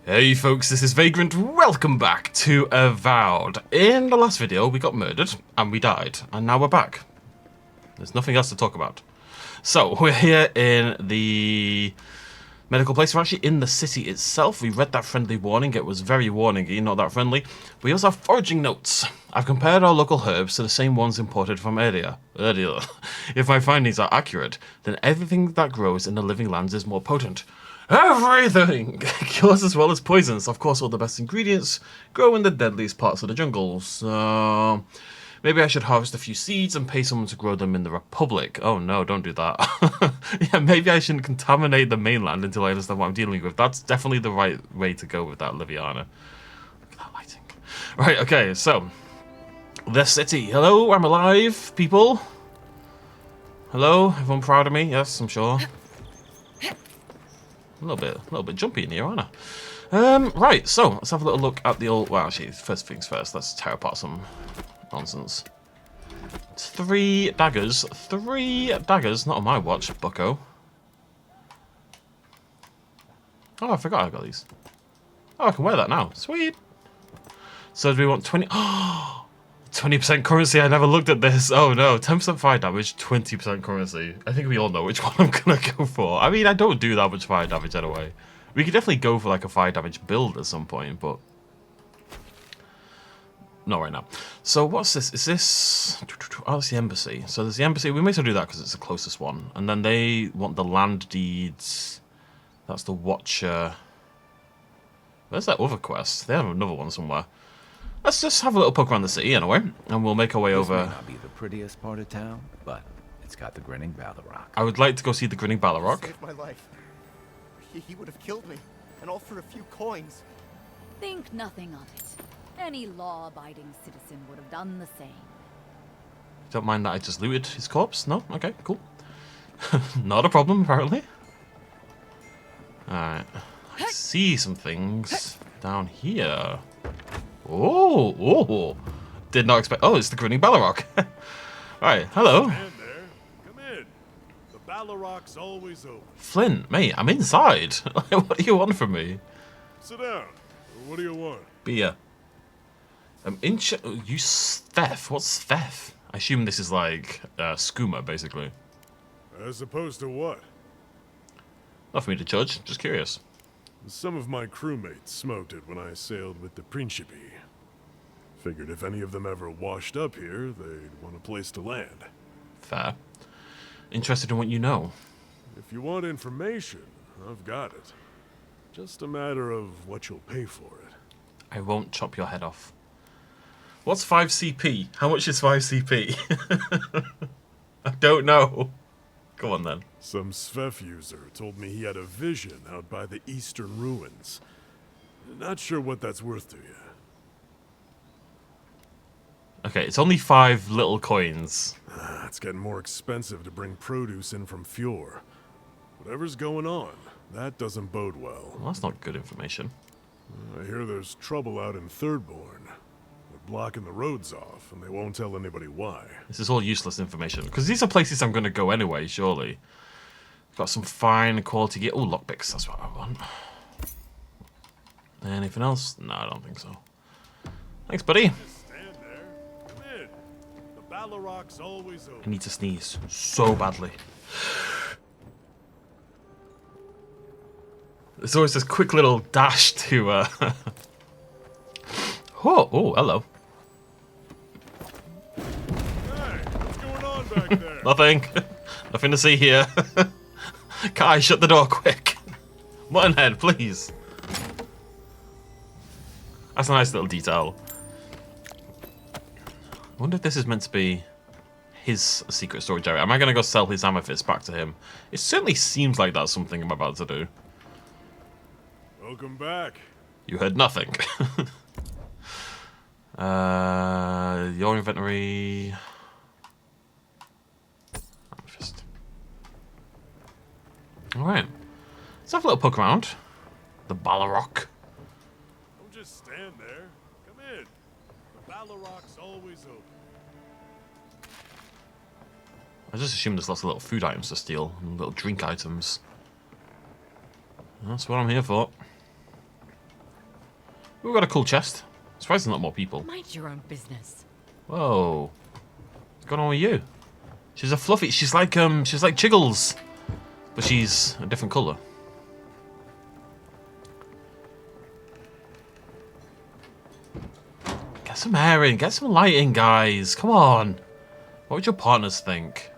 Hey folks, this is Vagrant. Welcome back to Avowed. In the last video, we got murdered and we died, and now we're back. There's nothing else to talk about. So, we're here in the medical place. We're actually in the city itself. We read that friendly warning. It was very warning-y, not that friendly. We also have foraging notes. I've compared our local herbs to the same ones imported from Aedyr. If my findings are accurate, then everything that grows in the living lands is more potent. Everything! Cures as well as poisons. Of course, all the best ingredients grow in the deadliest parts of the jungle. So maybe I should harvest a few seeds and pay someone to grow them in the Republic. Oh no, don't do that. Yeah, maybe I shouldn't contaminate the mainland until I understand what I'm dealing with. That's definitely the right way to go with that, Liviana. Look at that lighting. Right, okay, so the city. Hello, I'm alive, people. Hello, everyone proud of me? Yes, I'm sure. A little bit jumpy in here, aren't I? Right, so let's have a little look at the old. Well, actually, first things first. Let's tear apart some nonsense. It's 3 daggers. 3 daggers, not on my watch, bucko. Oh, I forgot I got these. Oh, I can wear that now. Sweet. So do we want 20? Oh, 20% currency. I never looked at this. Oh no, 10% fire damage, 20% currency. I think we all know which one I'm gonna go for. I mean, I don't do that much fire damage anyway. We could definitely go for like a fire damage build at some point, but not right now. So what's this? Is this? Oh, it's the embassy. So there's the embassy. We may as well do that because it's the closest one. And then they want the land deeds. That's the Watcher. Where's that other quest? They have another one somewhere. Let's just have a little poke around the city anyway, and we'll make our way over. This may not be the prettiest part of town, but it's got the grinning Balrog. I would like to go see the grinning Balrog. Saved my life. He would have killed me, and all for a few coins. Think nothing of it. Any law-abiding citizen would have done the same. Don't mind that I just looted his corpse? No? Okay, cool. Not a problem, apparently. Alright. I see some things down here. Oh! Did not expect. Oh, it's the grinning Balrog. Alright, hello. Stand there. Come in. The Balrog's always open. Flint, mate, I'm inside. What do you want from me? Sit down. What do you want? Beer. You Thef. What's Thef? I assume this is like skooma, basically. As opposed to what? Not for me to judge, just curious. Some of my crewmates smoked it when I sailed with the Principe. Figured if any of them ever washed up here, they'd want a place to land. Fair. Interested in what you know. If you want information, I've got it. Just a matter of what you'll pay for it. I won't chop your head off. What's 5 CP? How much is 5 CP? I don't know. Go on then. Some Svef user told me he had a vision out by the eastern ruins. Not sure what that's worth to you. Okay, it's only 5 little coins. It's getting more expensive to bring produce in from Fjord. Whatever's going on, that doesn't bode well. Well, that's not good information. I hear there's trouble out in Thirdborn. They're blocking the roads off, and they won't tell anybody why. This is all useless information. Because these are places I'm going to go anyway, surely. Got some fine quality gear. Oh, lockpicks, that's what I want. Anything else? No, I don't think so. Thanks, buddy. Just stand there. Come in. The Balrog's always I open. need to sneeze so badly. There's always this quick little dash to oh, hello. Hey, what's going on back there? Nothing. Nothing to see here. Kai, shut the door quick. Muttonhead, please. That's a nice little detail. I wonder if this is meant to be his secret storage area. Am I going to go sell his amethyst back to him? It certainly seems like that's something I'm about to do. Welcome back. You heard nothing. Your inventory. Amethyst. Alright. Let's have a little poke around. The Balrog. Don't just stand there. Come in. The Balrog's always open. I just assume there's lots of little food items to steal, and little drink items. That's what I'm here for. We've got a cool chest. Surprised there's not more people. Mind your own business. Whoa. What's going on with you? She's a fluffy. She's like Chiggles, but she's a different colour. Get some hair in. Get some light in, guys. Come on. What would your partners think?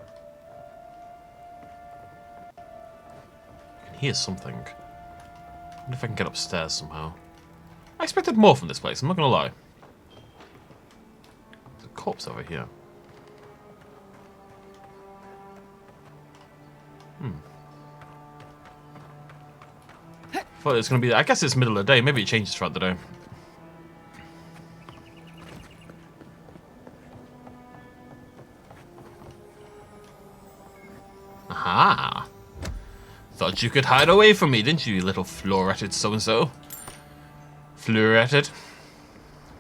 I can hear something. I wonder if I can get upstairs somehow. I expected more from this place, I'm not gonna lie. There's a corpse over here. Thought it's gonna be. I guess it's middle of the day. Maybe it changes throughout the day. Aha! Thought you could hide away from me, didn't you, little floretted so-and-so? Floretted?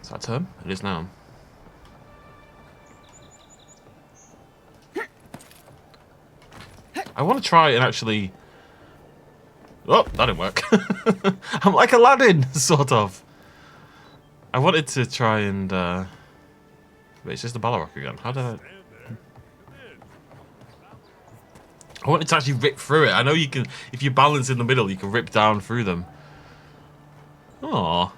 Is that a term? It is now. I want to try and actually... Oh, that didn't work. I'm like Aladdin, sort of. I wanted to try and... Wait, it's just the Balrog again. How did I wanted to actually rip through it. I know you can... If you balance in the middle, you can rip down through them. Aww.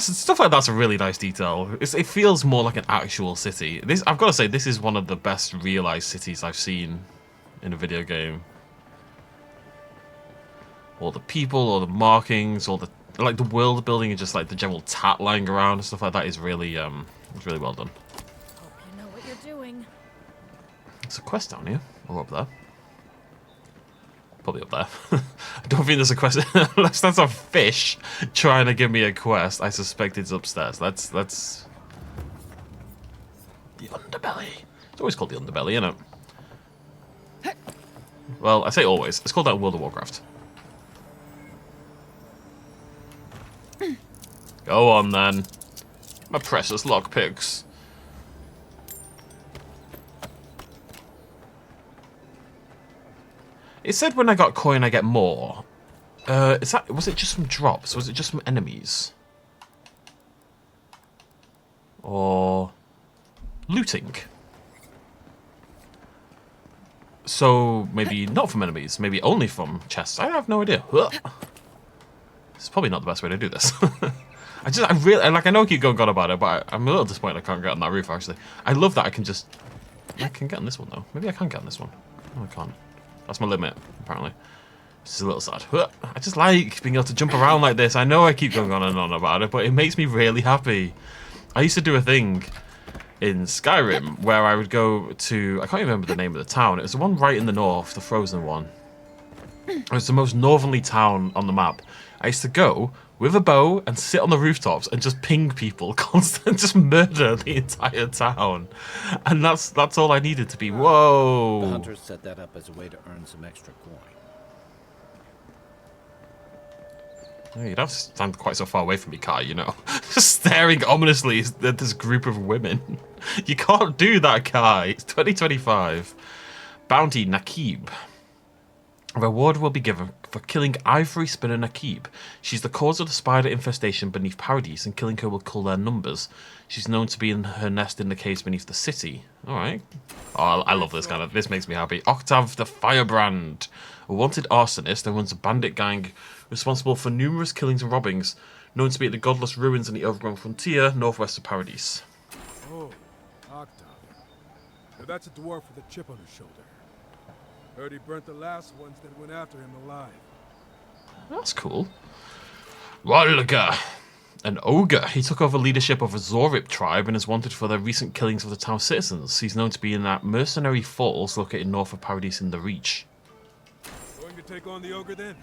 Stuff like that's a really nice detail. It feels more like an actual city. I've got to say, this is one of the best realised cities I've seen in a video game. All the people, all the markings, all the like the world building and just like the general tat lying around and stuff like that is really it's really well done. Hope you know what you're doing. There's a quest down here or up there. Probably up there. I don't think there's a quest unless that's a fish trying to give me a quest. I suspect it's upstairs. That's the underbelly. It's always called the underbelly, isn't it? Well, I say always. It's called that in World of Warcraft. Go on then. My precious lockpicks. It said when I got coin I get more. Was it just from drops? Was it just from enemies? Or looting? So maybe not from enemies, maybe only from chests. I have no idea. It's probably not the best way to do this. I know I keep going on about it, but I'm a little disappointed I can't get on that roof actually. I love that I can get on this one though. Maybe I can get on this one. No, I can't. That's my limit, apparently. This is a little sad. I just like being able to jump around like this. I know I keep going on and on about it, but it makes me really happy. I used to do a thing in Skyrim where I would go to... I can't even remember the name of the town. It was the one right in the north, the frozen one. It was the most northerly town on the map. I used to go with a bow and sit on the rooftops and just ping people constantly, just murder the entire town. And that's all I needed to be. Whoa! The hunters set that up as a way to earn some extra coin. Yeah, you'd have to stand quite so far away from me, Kai, you know. Just staring ominously at this group of women. You can't do that, Kai. It's 2025. Bounty Nakib. A reward will be given for killing Ivory Spinner Nakib. She's the cause of the spider infestation beneath Paradise, and killing her will cull their numbers. She's known to be in her nest in the caves beneath the city. Alright. Oh, I love this kind of... This makes me happy. Octav the Firebrand. A wanted arsonist and runs a bandit gang responsible for numerous killings and robbings, known to be at the godless ruins in the overgrown frontier northwest of Paradise. Oh, Octav. Now that's a dwarf with a chip on his shoulder. Heard he burnt the last ones that went after him alive. That's cool. Rolga. An ogre. He took over leadership of a Zorip tribe and is wanted for their recent killings of the town's citizens. He's known to be in that mercenary falls located north of Paradise in the Reach. Going to take on the ogre then?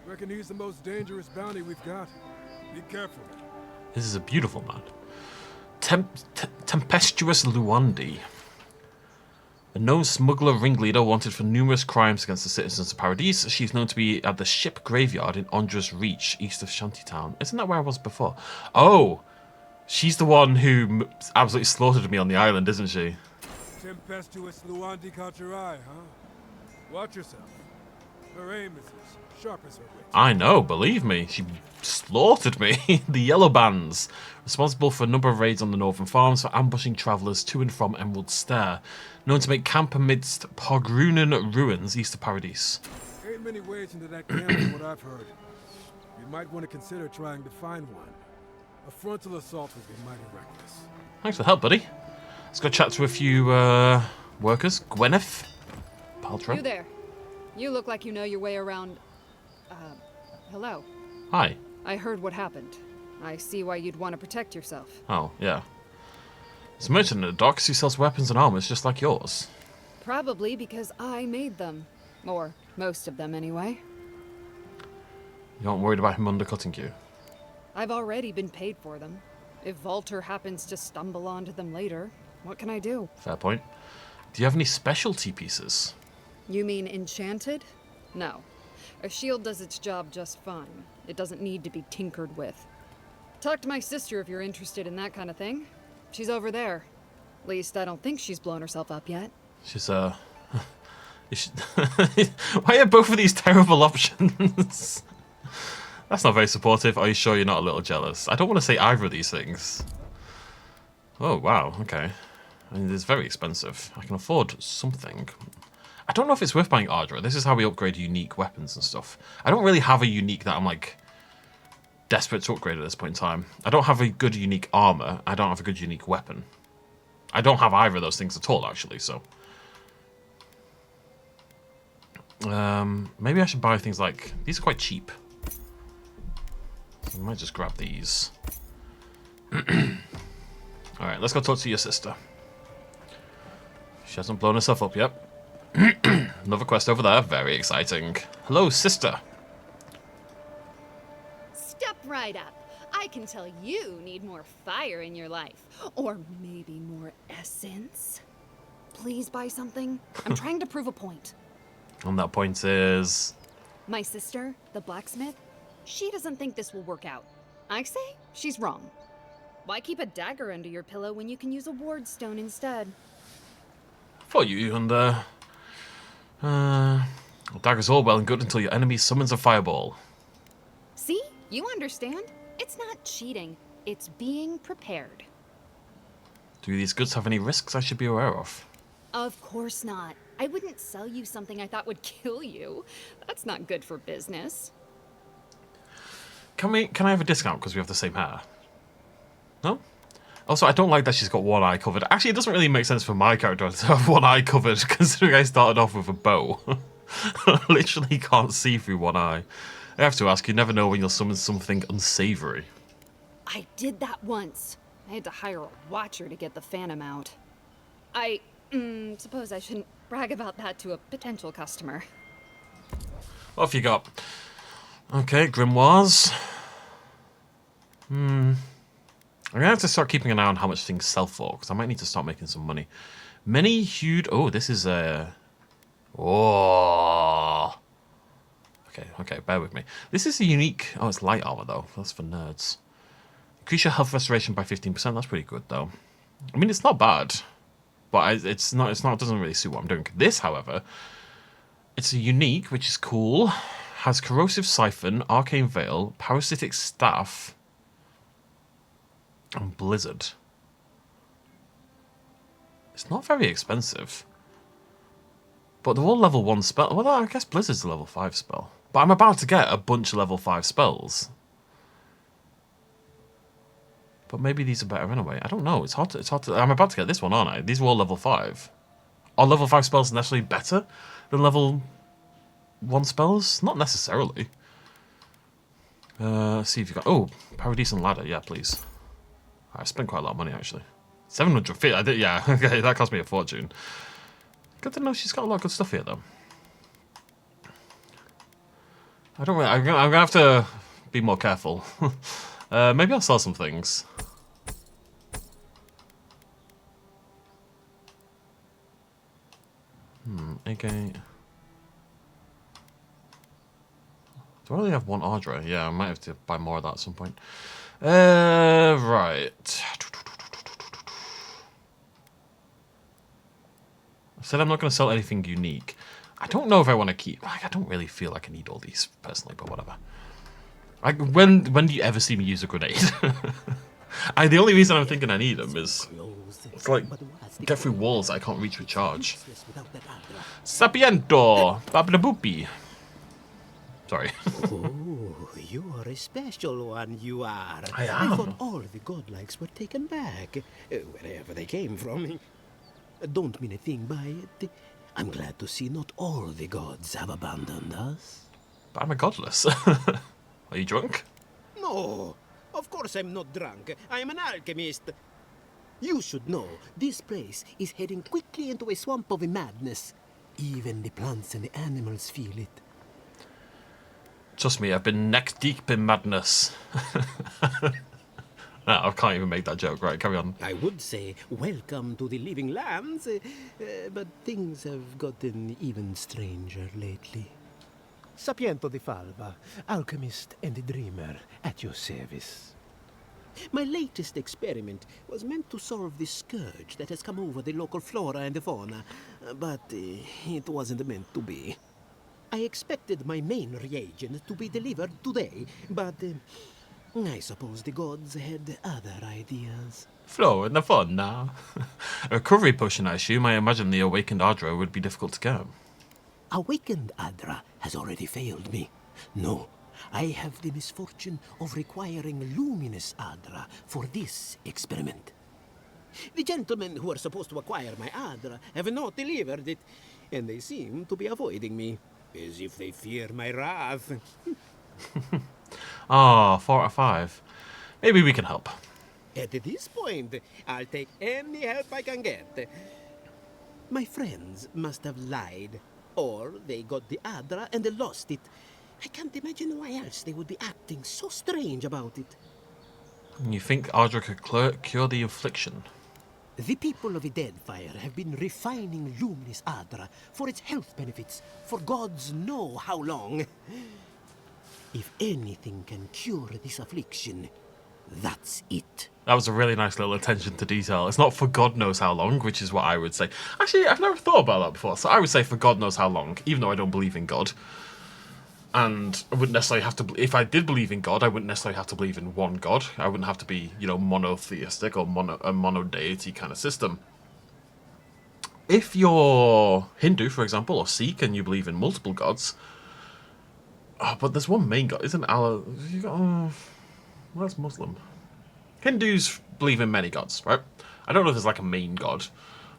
Reckon he's the most dangerous bounty we've got. Be careful. This is a beautiful man. Tempestuous Luandi. A known smuggler ringleader wanted for numerous crimes against the citizens of Paradise. She's known to be at the ship graveyard in Ondra's Reach, east of Shantytown. Isn't that where I was before? Oh! She's the one who absolutely slaughtered me on the island, isn't she? Tempestuous Luandi caught your eye, huh? Watch yourself. Her aim is as sharp as her wit. I know, believe me. She slaughtered me. The Yellow Bands, responsible for a number of raids on the northern farms for ambushing travellers to and from Emerald Stair, known to make camp amidst Pogrunan ruins east of Paradise. Ain't many ways into that camp from what I've heard. You might want to consider trying to find one. A frontal assault would be mighty reckless. Thanks for the help, buddy. Let's go chat to a few workers. Gwyneth Paltrow. You there. You look like you know your way around. Hello. Hi. I heard what happened. I see why you'd want to protect yourself. Oh, yeah. There's a merchant at the docks who sells weapons and armors just like yours. Probably because I made them. Or most of them, anyway. You aren't worried about him undercutting you? I've already been paid for them. If Volter happens to stumble onto them later, what can I do? Fair point. Do you have any specialty pieces? You mean enchanted? No. A shield does its job just fine. It doesn't need to be tinkered with. Talk to my sister if you're interested in that kind of thing. She's over there. At least I don't think she's blown herself up yet. She's, Why are both of these terrible options? That's not very supportive. Are you sure you're not a little jealous? I don't want to say either of these things. Oh, wow. Okay. I mean, it's very expensive. I can afford something. I don't know if it's worth buying Aedyr. This is how we upgrade unique weapons and stuff. I don't really have a unique that I'm, like, desperate to upgrade at this point in time. I don't have a good unique armor. I don't have a good unique weapon. I don't have either of those things at all, actually, so... maybe I should buy things like... These are quite cheap. So I might just grab these. Alright, let's go talk to your sister. She hasn't blown herself up yet. Another quest over there. Very exciting. Hello, sister. Step right up. I can tell you need more fire in your life. Or maybe more essence. Please buy something. I'm trying to prove a point. And that point is... My sister, the blacksmith, she doesn't think this will work out. I say she's wrong. Why keep a dagger under your pillow when you can use a ward stone instead? For you, and dagger's all well and good until your enemy summons a fireball. See? You understand? It's not cheating. It's being prepared. Do these goods have any risks I should be aware of? Of course not. I wouldn't sell you something I thought would kill you. That's not good for business. Can I have a discount because we have the same hair? No? Also, I don't like that she's got one eye covered. Actually, it doesn't really make sense for my character to have one eye covered, considering I started off with a bow. I literally can't see through one eye. I have to ask, you never know when you'll summon something unsavory. I did that once. I had to hire a watcher to get the phantom out. I suppose I shouldn't brag about that to a potential customer. What have you got? Okay, grimoires. I'm gonna have to start keeping an eye on how much things sell for, because I might need to start making some money. Many hued... Oh, this is a... Oh. Okay, bear with me. This is a unique... Oh, it's light armor, though. That's for nerds. Increase your health restoration by 15%. That's pretty good, though. I mean, it's not bad. But it doesn't really suit what I'm doing. This, however, it's a unique, which is cool. Has corrosive siphon, arcane veil, parasitic staff... and blizzard. It's not very expensive. But they're all level 1 spell. Well, I guess blizzard's a level 5 spell. But I'm about to get a bunch of level 5 spells. But maybe these are better anyway. I don't know. It's hard to... I'm about to get this one, aren't I? These are all level 5. Are level 5 spells necessarily better than level 1 spells? Not necessarily. See if you got... Oh, Paradise and Ladder. Yeah, please. I spent quite a lot of money, actually. 700 feet. I did, yeah. Okay, that cost me a fortune. Good to know she's got a lot of good stuff here, though. I don't really... I'm gonna have to be more careful. Maybe I'll sell some things. Okay. Do I only have one Aedyr? Yeah, I might have to buy more of that at some point. Right. I said I'm not going to sell anything unique. I don't know if I want to keep... Like, I don't really feel like I need all these personally, but whatever. Like, when do you ever see me use a grenade? The only reason I'm thinking I need them is... It's like, get through walls I can't reach with charge. Sapiento! Bablaboopy. Sorry. Oh, you are a special one, you are. I am. I thought all the godlikes were taken back, wherever they came from. Don't mean a thing by it. I'm glad to see not all the gods have abandoned us. But I'm a godless. Are you drunk? No, of course I'm not drunk. I'm an alchemist. You should know, this place is heading quickly into a swamp of madness. Even the plants and the animals feel it. Trust me, I've been neck deep in madness. No, I can't even make that joke. Right, carry on. I would say welcome to the living lands, but things have gotten even stranger lately. Sapiento di Falva, alchemist and dreamer, at your service. My latest experiment was meant to solve the scourge that has come over the local flora and the fauna, but it wasn't meant to be. I expected my main reagent to be delivered today, but I suppose the gods had other ideas. Flow in the fun now. A recovery potion, I assume. I imagine the awakened Aedyr would be difficult to get. Awakened Aedyr has already failed me. No, I have the misfortune of requiring luminous Aedyr for this experiment. The gentlemen who are supposed to acquire my Aedyr have not delivered it, and they seem to be avoiding me, as if they fear my wrath. Ah, 4 out of 5. Maybe we can help. At this point, I'll take any help I can get. My friends must have lied, or they got the Aedyr and they lost it. I can't imagine why else they would be acting so strange about it. You think Aedyr could cure the affliction? The people of the Deadfire have been refining luminous Aedyr for its health benefits for gods know how long. If anything can cure this affliction, that's it. That was a really nice little attention to detail. It's not for God knows how long, which is what I would say. Actually, I've never thought about that before. So I would say for God knows how long, even though I don't believe in God. And I wouldn't necessarily have to... If I did believe in God, I wouldn't necessarily have to believe in one God. I wouldn't have to be, you know, monotheistic or a monodeity kind of system. If you're Hindu, for example, or Sikh, and you believe in multiple gods... Oh, but there's one main god, isn't Allah? Well, that's Muslim. Hindus believe in many gods, right? I don't know if there's like a main god,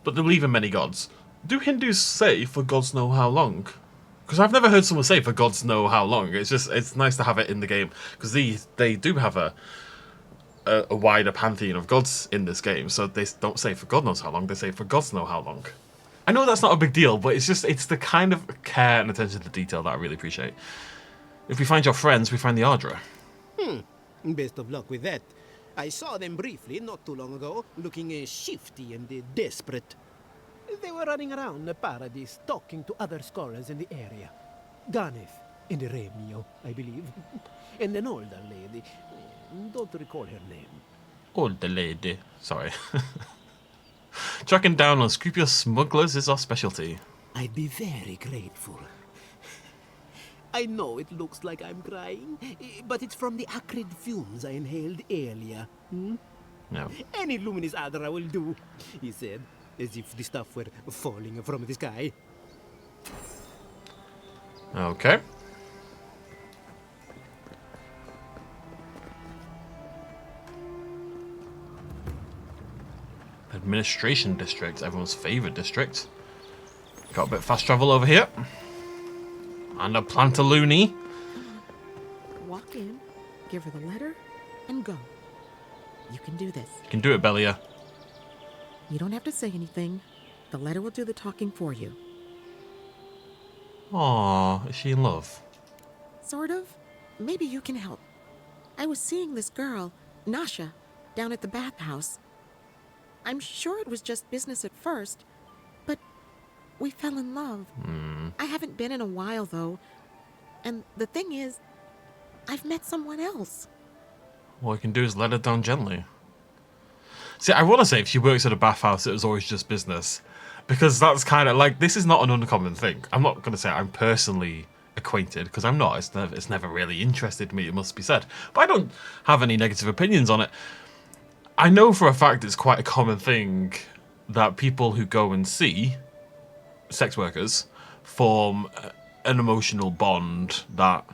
but they believe in many gods. Do Hindus say for gods know how long? Because I've never heard someone say for gods know how long. It's nice to have it in the game because they do have a wider pantheon of gods in this game. So they don't say for God knows how long. They say for gods know how long. I know that's not a big deal, but it's the kind of care and attention to detail that I really appreciate. If we find your friends, we find the Aedyr. Best of luck with that. I saw them briefly not too long ago, looking shifty and desperate. They were running around the paradise, talking to other scholars in the area. Ganeth and Remio, I believe. And an older lady. Don't recall her name. Older lady. Sorry. Tracking down unscrupulous smugglers is our specialty. I'd be very grateful. I know it looks like I'm crying, but it's from the acrid fumes I inhaled earlier. No. Any luminous Aedyr will do, he said, as if the stuff were falling from the sky. Okay. Administration district, everyone's favorite district. Got a bit of fast travel over here. And a Plantaloony. Walk in, give her the letter, and go. You can do this. You can do it, Belia. You don't have to say anything. The letter will do the talking for you. Aww, is she in love? Sort of. Maybe you can help. I was seeing this girl, Nasha, down at the bathhouse. I'm sure it was just business at first, but we fell in love. I haven't been in a while, though. And the thing is, I've met someone else. All I can do is let her down gently. See, I want to say if she works at a bathhouse, it was always just business. Because that's kind of like, this is not an uncommon thing. I'm not going to say I'm personally acquainted, because I'm not. It's never really interested me, it must be said. But I don't have any negative opinions on it. I know for a fact it's quite a common thing that people who go and see sex workers form an emotional bond that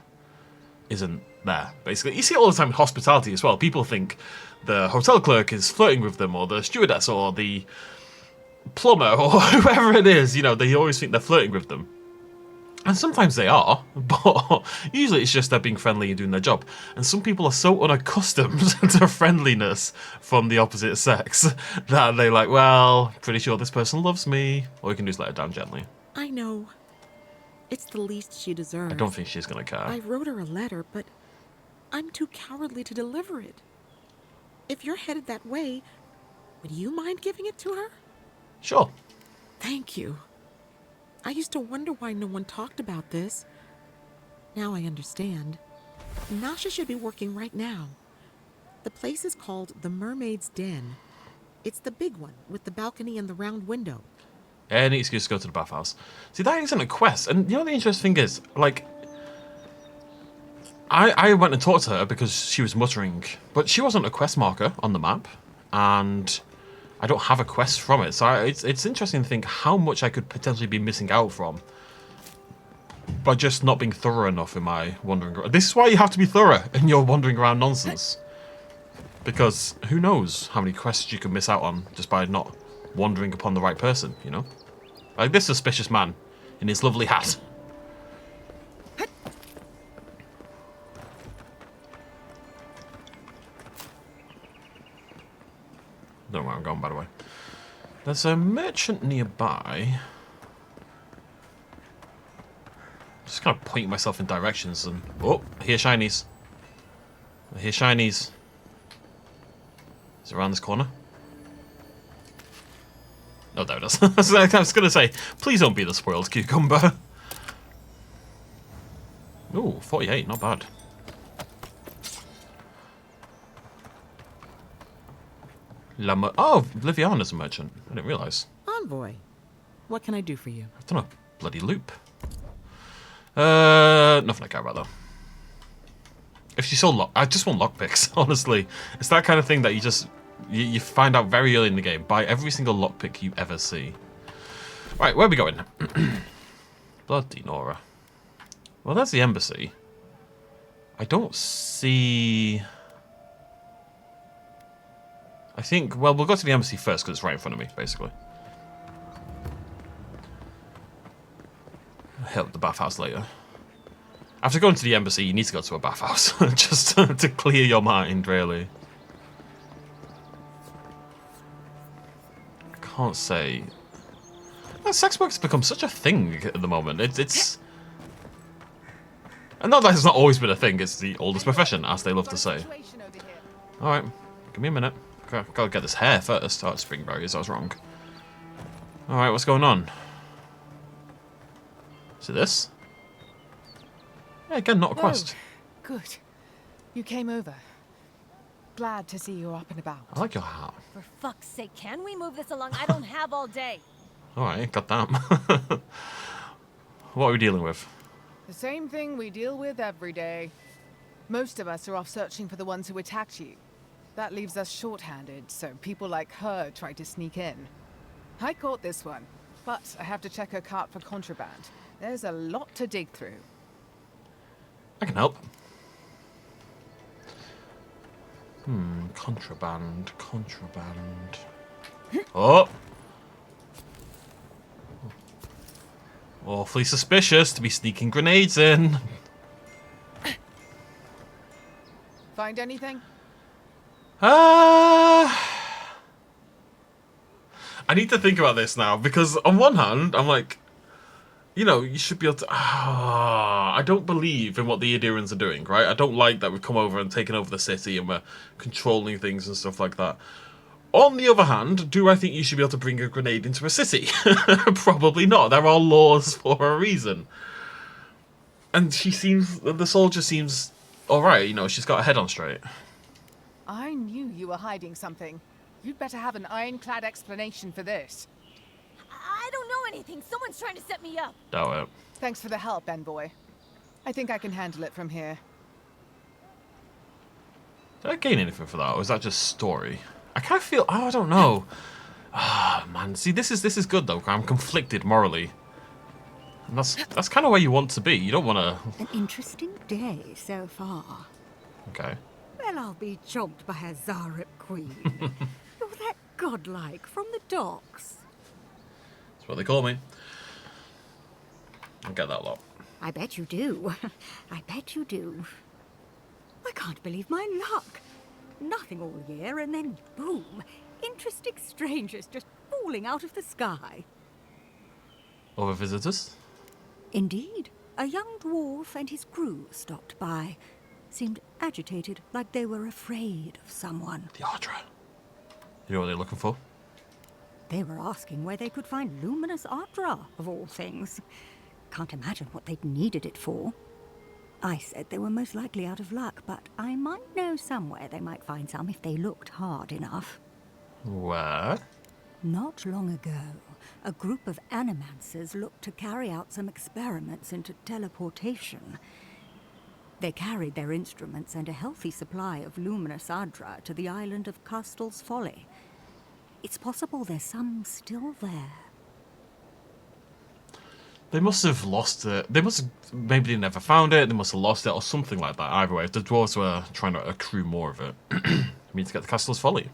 isn't there, basically. You see it all the time in hospitality as well. People think the hotel clerk is flirting with them, or the stewardess, or the plumber, or whoever it is. You know, they always think they're flirting with them. And sometimes they are, but usually it's just they're being friendly and doing their job. And some people are so unaccustomed to friendliness from the opposite sex that they're like, well, pretty sure this person loves me. Or you can just let her down gently. I know. It's the least she deserves. I don't think she's going to care. I wrote her a letter, but I'm too cowardly to deliver it. If you're headed that way, would you mind giving it to her? Sure. Thank you. I used to wonder why no one talked about this. Now I understand. Nasha should be working right now. The place is called the Mermaid's Den. It's the big one with the balcony and the round window. Any excuse to go to the bathhouse. See, that isn't a quest. And you know the interesting thing is, like, I went and talked to her because she was muttering, but she wasn't a quest marker on the map, and I don't have a quest from it. So it's interesting to think how much I could potentially be missing out from by just not being thorough enough in my wandering around. This is why you have to be thorough in your wandering around nonsense. Because who knows how many quests you could miss out on just by not wandering upon the right person, you know? Like this suspicious man in his lovely hat. Don't know where I'm going, by the way. There's a merchant nearby. Just kind of pointing myself in directions and... Oh, I hear shinies. I hear shinies. Is it around this corner? Oh, there it is. I was going to say, please don't be the spoiled cucumber. Ooh, 48, not bad. Oh, Liviana's a merchant. I didn't realise. Envoy, what can I do for you? I've done a bloody loop. Nothing I care about though. If she sold I just want lockpicks, honestly. It's that kind of thing that you just... You find out very early in the game. Buy every single lockpick you ever see. Right, where are we going? Bloody Nora. Well, there's the embassy. I don't see... I think, well, we'll go to the embassy first because it's right in front of me, basically. I'll hit up the bathhouse later. After going to the embassy, you need to go to a bathhouse. Just to clear your mind, really. I can't say... Sex work has become such a thing at the moment. It's... And not that it's not always been a thing, it's the oldest profession, as they love to say. Alright, give me a minute. Gotta get this hair first. Oh, it's spring berries, I was wrong. Alright, what's going on? Is it this? Yeah, again, not a quest. Good. You came over. Glad to see you're up and about. I like your hat. For fuck's sake, can we move this along? I don't have all day. Alright, goddamn. What are we dealing with? The same thing we deal with every day. Most of us are off searching for the ones who attacked you. That leaves us short-handed, so people like her try to sneak in. I caught this one, but I have to check her cart for contraband. There's a lot to dig through. I can help. Contraband. Oh! Awfully suspicious to be sneaking grenades in. Find anything? I need to think about this now, because on one hand, I'm like, you know, you should be able to... I don't believe in what the Aedyrans are doing, right? I don't like that we've come over and taken over the city and we're controlling things and stuff like that. On the other hand, do I think you should be able to bring a grenade into a city? Probably not. There are laws for a reason. And she seems... The soldier seems alright, you know, she's got her head on straight. I knew you were hiding something. You'd better have an ironclad explanation for this. I don't know anything. Someone's trying to set me up. Doubt it. Thanks for the help, envoy. I think I can handle it from here. Did I gain anything for that, or is that just story? I kind of feel... Oh, I don't know. Ah, man. See, this is good, though. I'm conflicted morally. And that's kind of where you want to be. You don't want to... An interesting day so far. Okay. Well, I'll be chomped by a Zarep queen. You're that godlike from the docks. That's what they call me. I get that a lot. I bet you do. I bet you do. I can't believe my luck. Nothing all year, and then boom. Interesting strangers just falling out of the sky. Other visitors? Indeed. A young dwarf and his crew stopped by. Seemed agitated, like they were afraid of someone. The Aedyr. You know what they're looking for? They were asking where they could find luminous Aedyr, of all things. Can't imagine what they'd needed it for. I said they were most likely out of luck, but I might know somewhere they might find some if they looked hard enough. Where? Not long ago, a group of animancers looked to carry out some experiments into teleportation. They carried their instruments and a healthy supply of luminous Aedyr to the island of Castel's Folly. It's possible there's some still there. They must have lost it. They must have... Maybe they never found it. They must have lost it or something like that. Either way, if the dwarves were trying to accrue more of it. We need to get to Castel's Folly.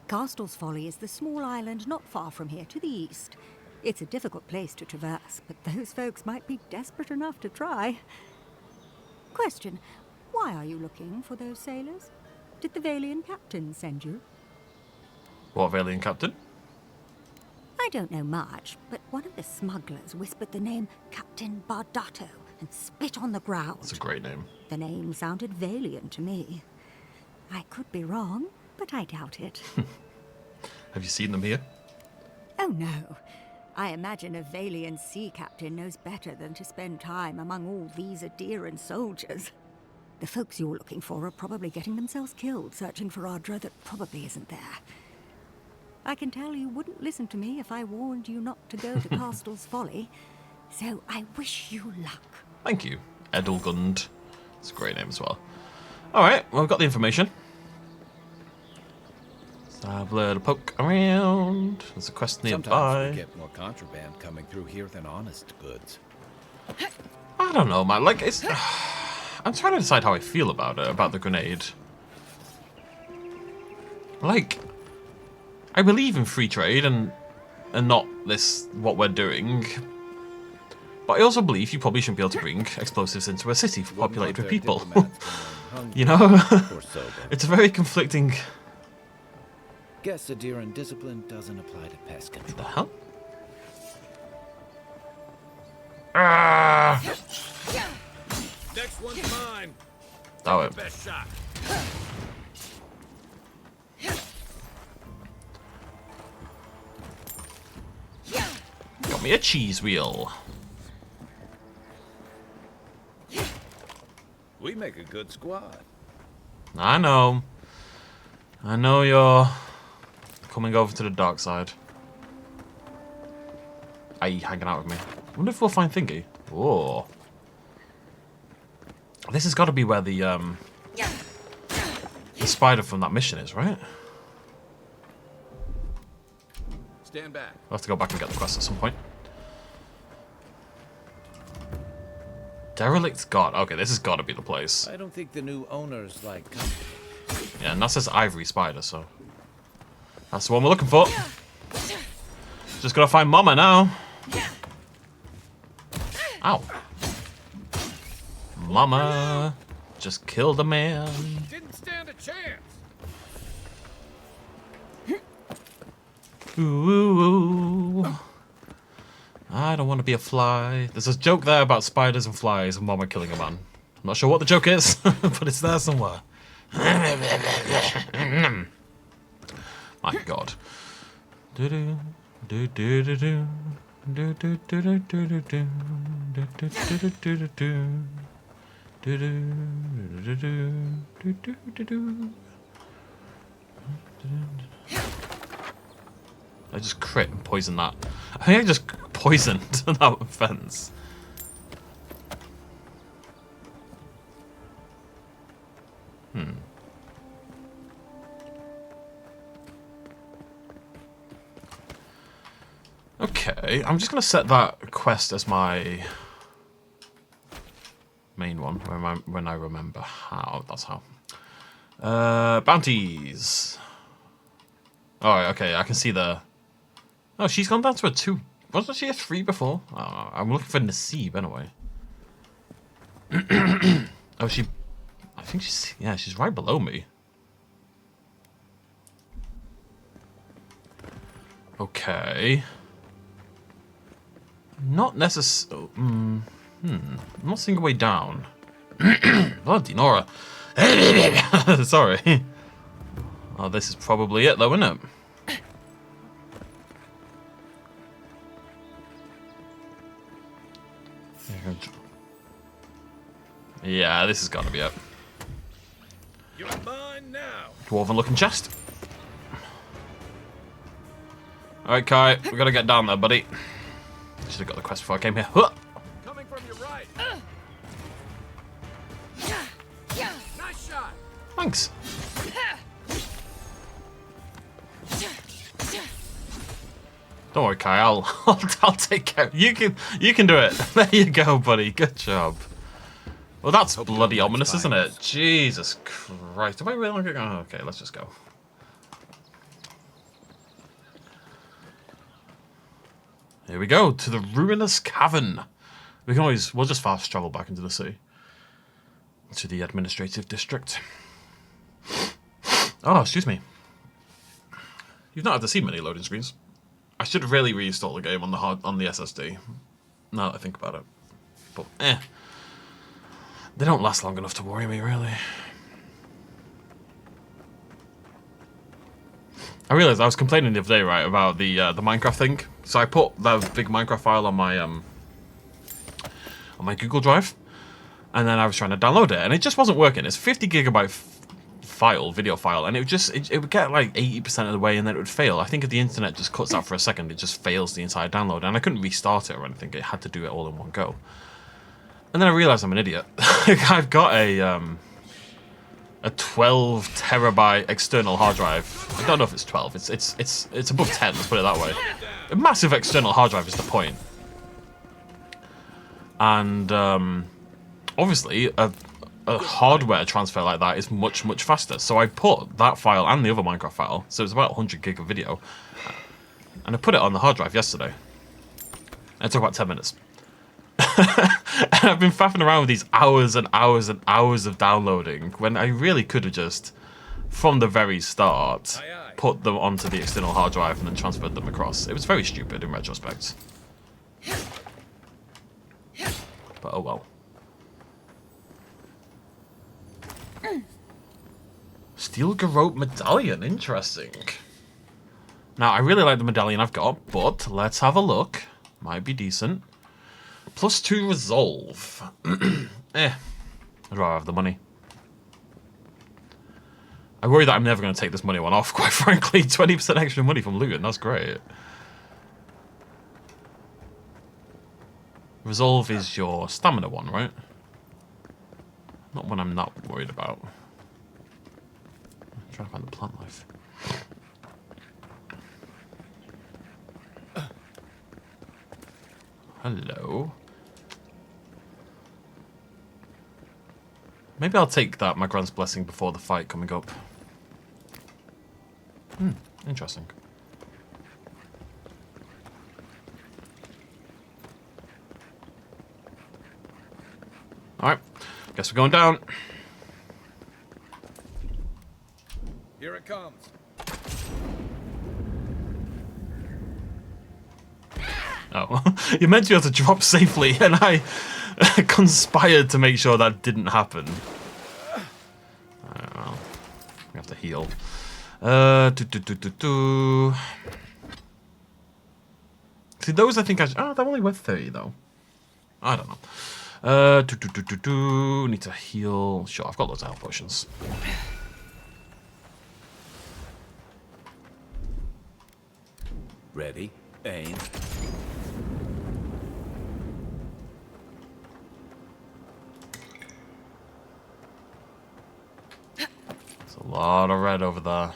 Castel's Folly is the small island not far from here to the east. It's a difficult place to traverse, but those folks might be desperate enough to try. Question, why are you looking for those sailors? Did the Valian captain send you? What Valian captain? I don't know much, but one of the smugglers whispered the name Captain Bardato and spit on the ground. That's a great name. The name sounded Valian to me. I could be wrong, but I doubt it. Have you seen them here? Oh no. I imagine a Valian sea captain knows better than to spend time among all these Aedyran soldiers. The folks you're looking for are probably getting themselves killed searching for Aedyr that probably isn't there. I can tell you wouldn't listen to me if I warned you not to go to Castel's Folly, so I wish you luck. Thank you, Edelgund. It's a great name as well. Alright, well, we've got the information. Let's have a little poke around. There's a quest Sometimes nearby. we get more contraband coming through here than honest goods. I don't know, man. Like, it's... I'm trying to decide how I feel about it, about the grenade. Like... I believe in free trade and not this, what we're doing. But I also believe you probably shouldn't be able to bring explosives into a city populated with people. You know? It's a very conflicting... Guess Aedyran discipline doesn't apply to pest control. What the hell? Ah! Next one's mine. That way. Best shot. Got me a cheese wheel. We make a good squad. I know. I know you're coming over to the dark side. Are you hanging out with me? I wonder if we'll find Thingy. Whoa. This has got to be where the spider from that mission is, right? Stand back. I'll have to go back and get the quest at some point. Derelict God. Okay, this has got to be the place. I don't think the new owners like company. Yeah, and that says Ivory Spider, so... That's the one we're looking for. Just gotta find Mama now. Ow. Mama just killed a man. Didn't stand a chance. Ooh, ooh, ooh. I don't want to be a fly. There's a joke there about spiders and flies and Mama killing a man. I'm not sure what the joke is, but it's there somewhere. My God. Do-do, do-do-do-do, do-do-do-do-do-do, do-do-do-do-do-do, do-do-do-do-do-do-do. I just crit and poison that. I think I just poisoned that fence. Okay, I'm just gonna set that quest as my main one when I remember how. That's how. Bounties. Oh, okay, I can see the... Oh, she's gone down to a 2. Wasn't she a 3 before? Oh, I'm looking for Nasib anyway. Oh, she... I think she's... Yeah, she's right below me. Okay. Not necessarily... Not seeing a way down. Bloody Nora. Sorry. Oh, this is probably it though, isn't it? Yeah, this has got to be it. You're mine now. Dwarven looking chest. Alright, Kai, we gotta get down there, buddy. Should have got the quest before I came here. Huh. Coming from your right. Nice shot. Thanks. Don't worry, Kai. I'll take care. You can do it. There you go, buddy. Good job. Well, that's bloody ominous, isn't it? Jesus Christ. Am I really looking? Oh, okay, let's just go. Here we go to the ruinous cavern. We'll just fast travel back into the city to the administrative district. Oh, excuse me. You've not had to see many loading screens. I should really reinstall the game on the SSD. Now that I think about it, but they don't last long enough to worry me really. I realized I was complaining the other day, right, about the Minecraft thing. So I put that big Minecraft file on my Google Drive, and then I was trying to download it, and it just wasn't working. It's 50 gigabyte video file, and it would get like 80% of the way, and then it would fail. I think if the internet just cuts out for a second, it just fails the entire download, and I couldn't restart it or anything. It had to do it all in one go. And then I realized I'm an idiot. I've got a 12 terabyte external hard drive. I don't know if it's 12. It's above 10. Let's put it that way. A massive external hard drive is the point. And obviously, a hardware transfer like that is much faster. So I put that file and the other Minecraft file, so it's about 100 gig of video, and I put it on the hard drive yesterday. And it took about 10 minutes. And I've been faffing around with these hours and hours and hours of downloading when I really could have just, from the very start, put them onto the external hard drive and then transferred them across. It was very stupid in retrospect. But oh well. Steel Garrote medallion, interesting. Now I really like the medallion I've got, but let's have a look. Might be decent. +2 resolve. I'd rather have the money. I worry that I'm never going to take this money one off, quite frankly. 20% extra money from looting, that's great. Resolve is your stamina one, right? Not one I'm not worried about. I'm trying to find the plant life. Hello. Maybe I'll take that Magran's Blessing before the fight coming up. Interesting. Alright, guess we're going down. Here it comes. Oh, you meant to be able to drop safely, and I conspired to make sure that didn't happen. Well, we have to heal. See, those I think oh, they're only worth 30 though. I don't know. Need to heal. Sure, I've got loads of health potions. Ready, aim. lot of red over there.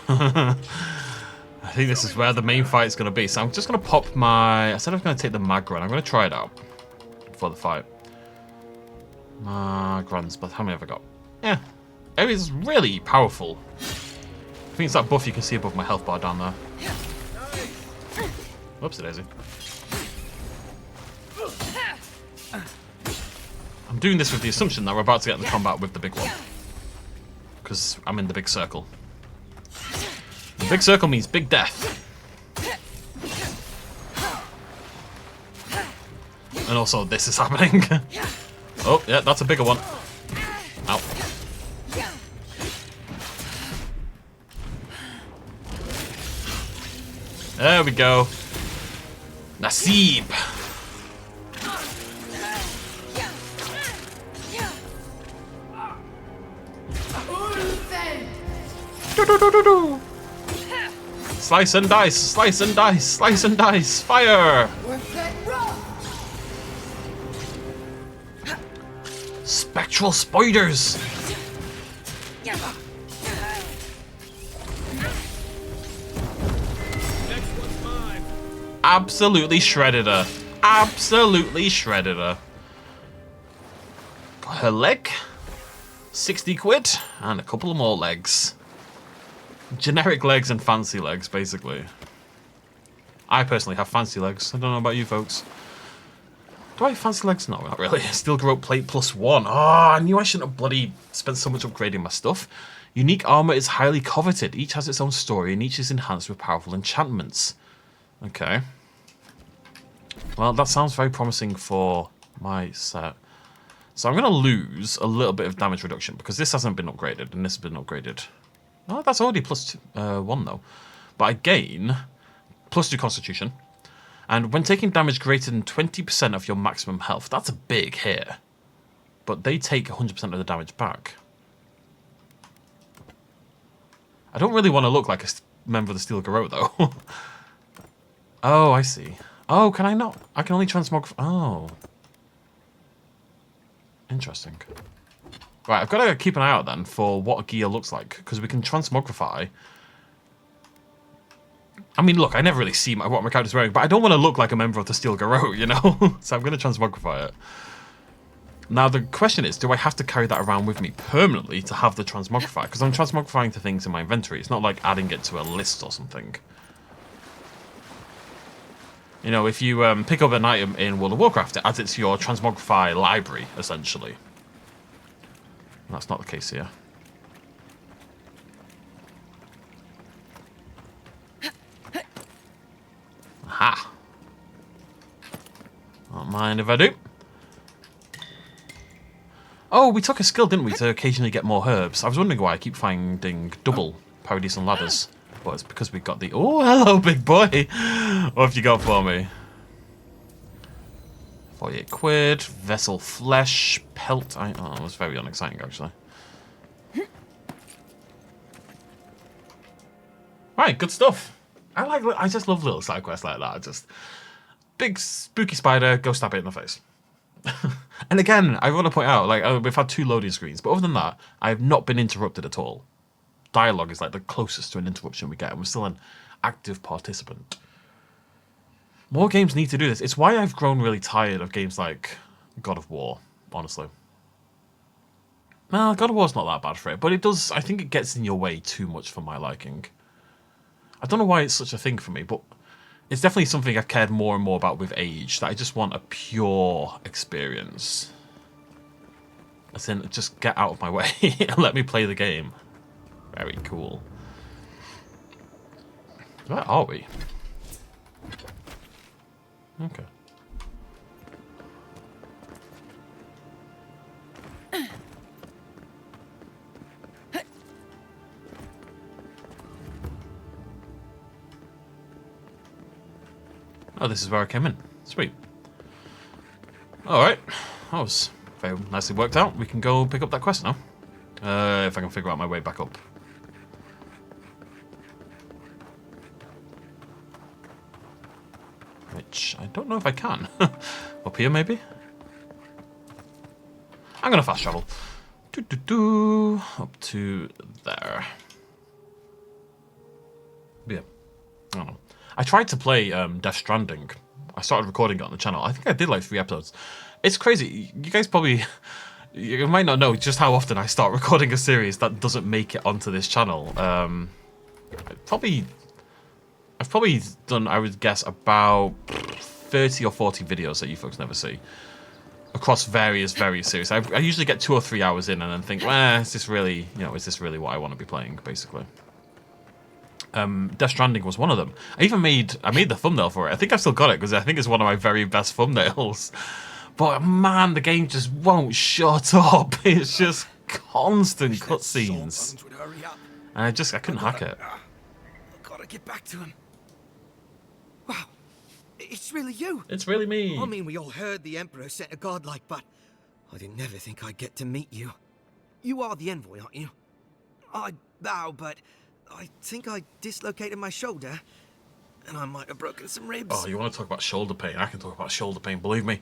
I think this is where the main fight is going to be. So I'm just going to pop my... I said I was going to take the Magran. I'm going to try it out before the fight. Magrans, but how many have I got? Yeah. It is really powerful. I think it's that buff you can see above my health bar down there. Whoopsie daisy. I'm doing this with the assumption that we're about to get into combat with the big one. Because I'm in the big circle. The big circle means big death. And also this is happening. Oh, yeah, that's a bigger one. Ow. There we go. Nasib. Do-do-do-do-do. Slice and dice, slice and dice, slice and dice, fire! Spectral spiders! Absolutely shredded her. Absolutely shredded her. Got her leg. 60 quid. And a couple more legs. Generic legs and fancy legs, basically. I personally have fancy legs. I don't know about you folks. Do I have fancy legs? No, not really. Steel Garrote Plate +1. Oh, I knew I shouldn't have bloody spent so much upgrading my stuff. Unique armor is highly coveted. Each has its own story and each is enhanced with powerful enchantments. Okay. Well, that sounds very promising for my set. So I'm going to lose a little bit of damage reduction because this hasn't been upgraded and this has been upgraded. Oh, that's already +1 though. But I gain +2 constitution. And when taking damage greater than 20% of your maximum health, that's a big hit. But they take 100% of the damage back. I don't really want to look like a member of the Steel Garrote though. Oh, I see. Oh, can I not? I can only transmogrify. Oh. Interesting. Right, I've got to keep an eye out then for what gear looks like, because we can transmogrify. I mean, look, I never really see what my character's wearing, but I don't want to look like a member of the Steel Garrote, you know? So I'm going to transmogrify it. Now, the question is, do I have to carry that around with me permanently to have the transmogrify? Because I'm transmogrifying to things in my inventory. It's not like adding it to a list or something. You know, if you pick up an item in World of Warcraft, it adds it to your transmogrify library, essentially. That's not the case here. Aha! Don't mind if I do. Oh, we took a skill, didn't we, to occasionally get more herbs? I was wondering why I keep finding double Paradise and Ladders. But it's because we got the... Oh, hello, big boy! What have you got for me? 48 quid, Vessel Flesh, Pelt... Oh, that was very unexciting, actually. Right, good stuff. I just love little side quests like that. Just big spooky spider, go stab it in the face. And again, I want to point out, like, we've had 2 loading screens, but other than that, I have not been interrupted at all. Dialogue is like the closest to an interruption we get, and we're still an active participant. More games need to do this. It's why I've grown really tired of games like God of War, honestly. Well, God of War's not that bad for it, but it does, I think it gets in your way too much for my liking. I don't know why it's such a thing for me, but it's definitely something I've cared more and more about with age, that I just want a pure experience. As in, just get out of my way and let me play the game. Very cool. Where are we? Okay. Oh, this is where I came in. Sweet. Alright. That was very nicely worked out. We can go pick up that quest now. If I can figure out my way back up. which I don't know if I can. Up here, maybe? I'm going to fast travel. Up to there. Yeah. I don't know. I tried to play Death Stranding. I started recording it on the channel. I think I did like 3 episodes. It's crazy. You guys probably... You might not know just how often I start recording a series that doesn't make it onto this channel. I've probably done, I would guess, about 30 or 40 videos that you folks never see. Across various series. I usually get 2 or 3 hours in and then think, well, is this really, is this really what I want to be playing, basically? Death Stranding was one of them. I made the thumbnail for it. I think I've still got it because I think it's one of my very best thumbnails. But man, the game just won't shut up. It's just constant cutscenes. And I couldn't hack it. Gotta get back to him. Wow, it's really you. It's really me. I mean, we all heard the Emperor sent a godlike, but I didn't never think I'd get to meet you. You are the envoy, aren't you? I bow, but I think I dislocated my shoulder, and I might have broken some ribs. Oh, you want to talk about shoulder pain? I can talk about shoulder pain, believe me.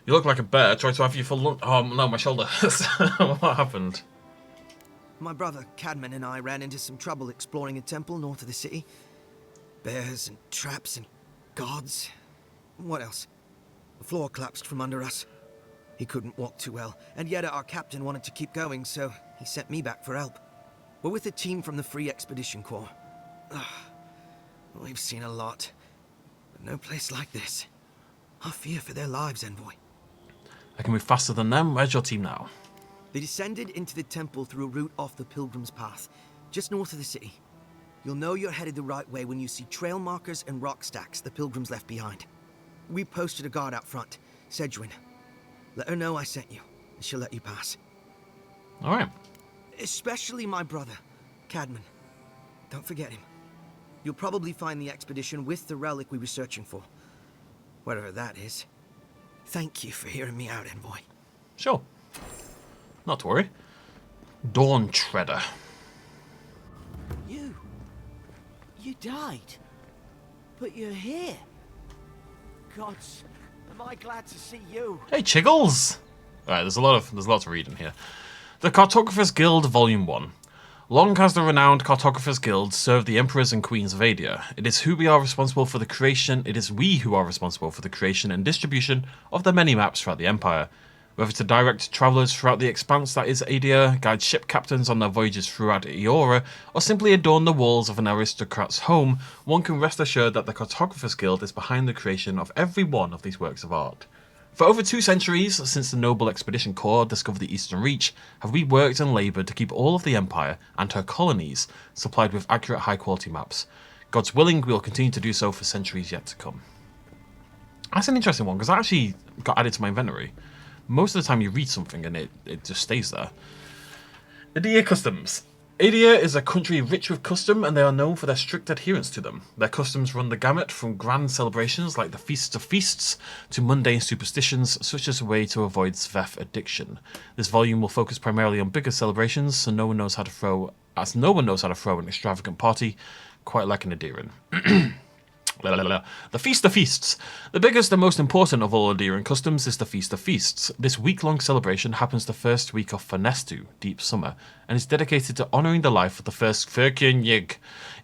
You look like a bear. Tried to have you for lunch. Oh, no, my shoulder. What happened? My brother, Cadman, and I ran into some trouble exploring a temple north of the city. Bears and traps and guards. What else? The floor collapsed from under us. He couldn't walk too well, and yet our captain wanted to keep going, so he sent me back for help. We're with a team from the Free Expedition Corps. We've seen a lot, but no place like this. I fear for their lives, Envoy. I can move faster than them. Where's your team now? They descended into the temple through a route off the Pilgrim's Path, just north of the city. You'll know you're headed the right way when you see trail markers and rock stacks the Pilgrims left behind. We posted a guard out front, Sedgwin. Let her know I sent you, and she'll let you pass. All right. Especially my brother, Cadman. Don't forget him. You'll probably find the expedition with the relic we were searching for. Whatever that is. Thank you for hearing me out, Envoy. Sure. Not to worry. Dawn Treader. You died. But you're here. Gods, am I glad to see you. Hey, Chiggles! Alright, there's a lot to read in here. The Cartographers Guild, Volume 1. Long has the renowned Cartographers Guild served the emperors and queens of Aedyr. It is we who are responsible for the creation and distribution of the many maps throughout the Empire. Whether to direct travellers throughout the expanse that is Aedyr, guide ship captains on their voyages throughout Eora, or simply adorn the walls of an aristocrat's home, one can rest assured that the Cartographers Guild is behind the creation of every one of these works of art. For over 2 centuries, since the Noble Expedition Corps discovered the Eastern Reach, have we worked and laboured to keep all of the Empire and her colonies supplied with accurate high-quality maps. God's willing, we will continue to do so for centuries yet to come. That's an interesting one, because that actually got added to my inventory. Most of the time you read something and it just stays there. Aedyr Customs. Aedyr is a country rich with custom, and they are known for their strict adherence to them. Their customs run the gamut from grand celebrations like the Feasts of Feasts to mundane superstitions such as a way to avoid Sveth addiction. This volume will focus primarily on bigger celebrations, so no one knows how to throw an extravagant party quite like an Aedyran. The Feast of Feasts. The biggest and most important of all Aedyran customs is the Feast of Feasts. This week-long celebration happens the first week of Fenestu, Deep Summer, and is dedicated to honouring the life of the first Fyrkyn.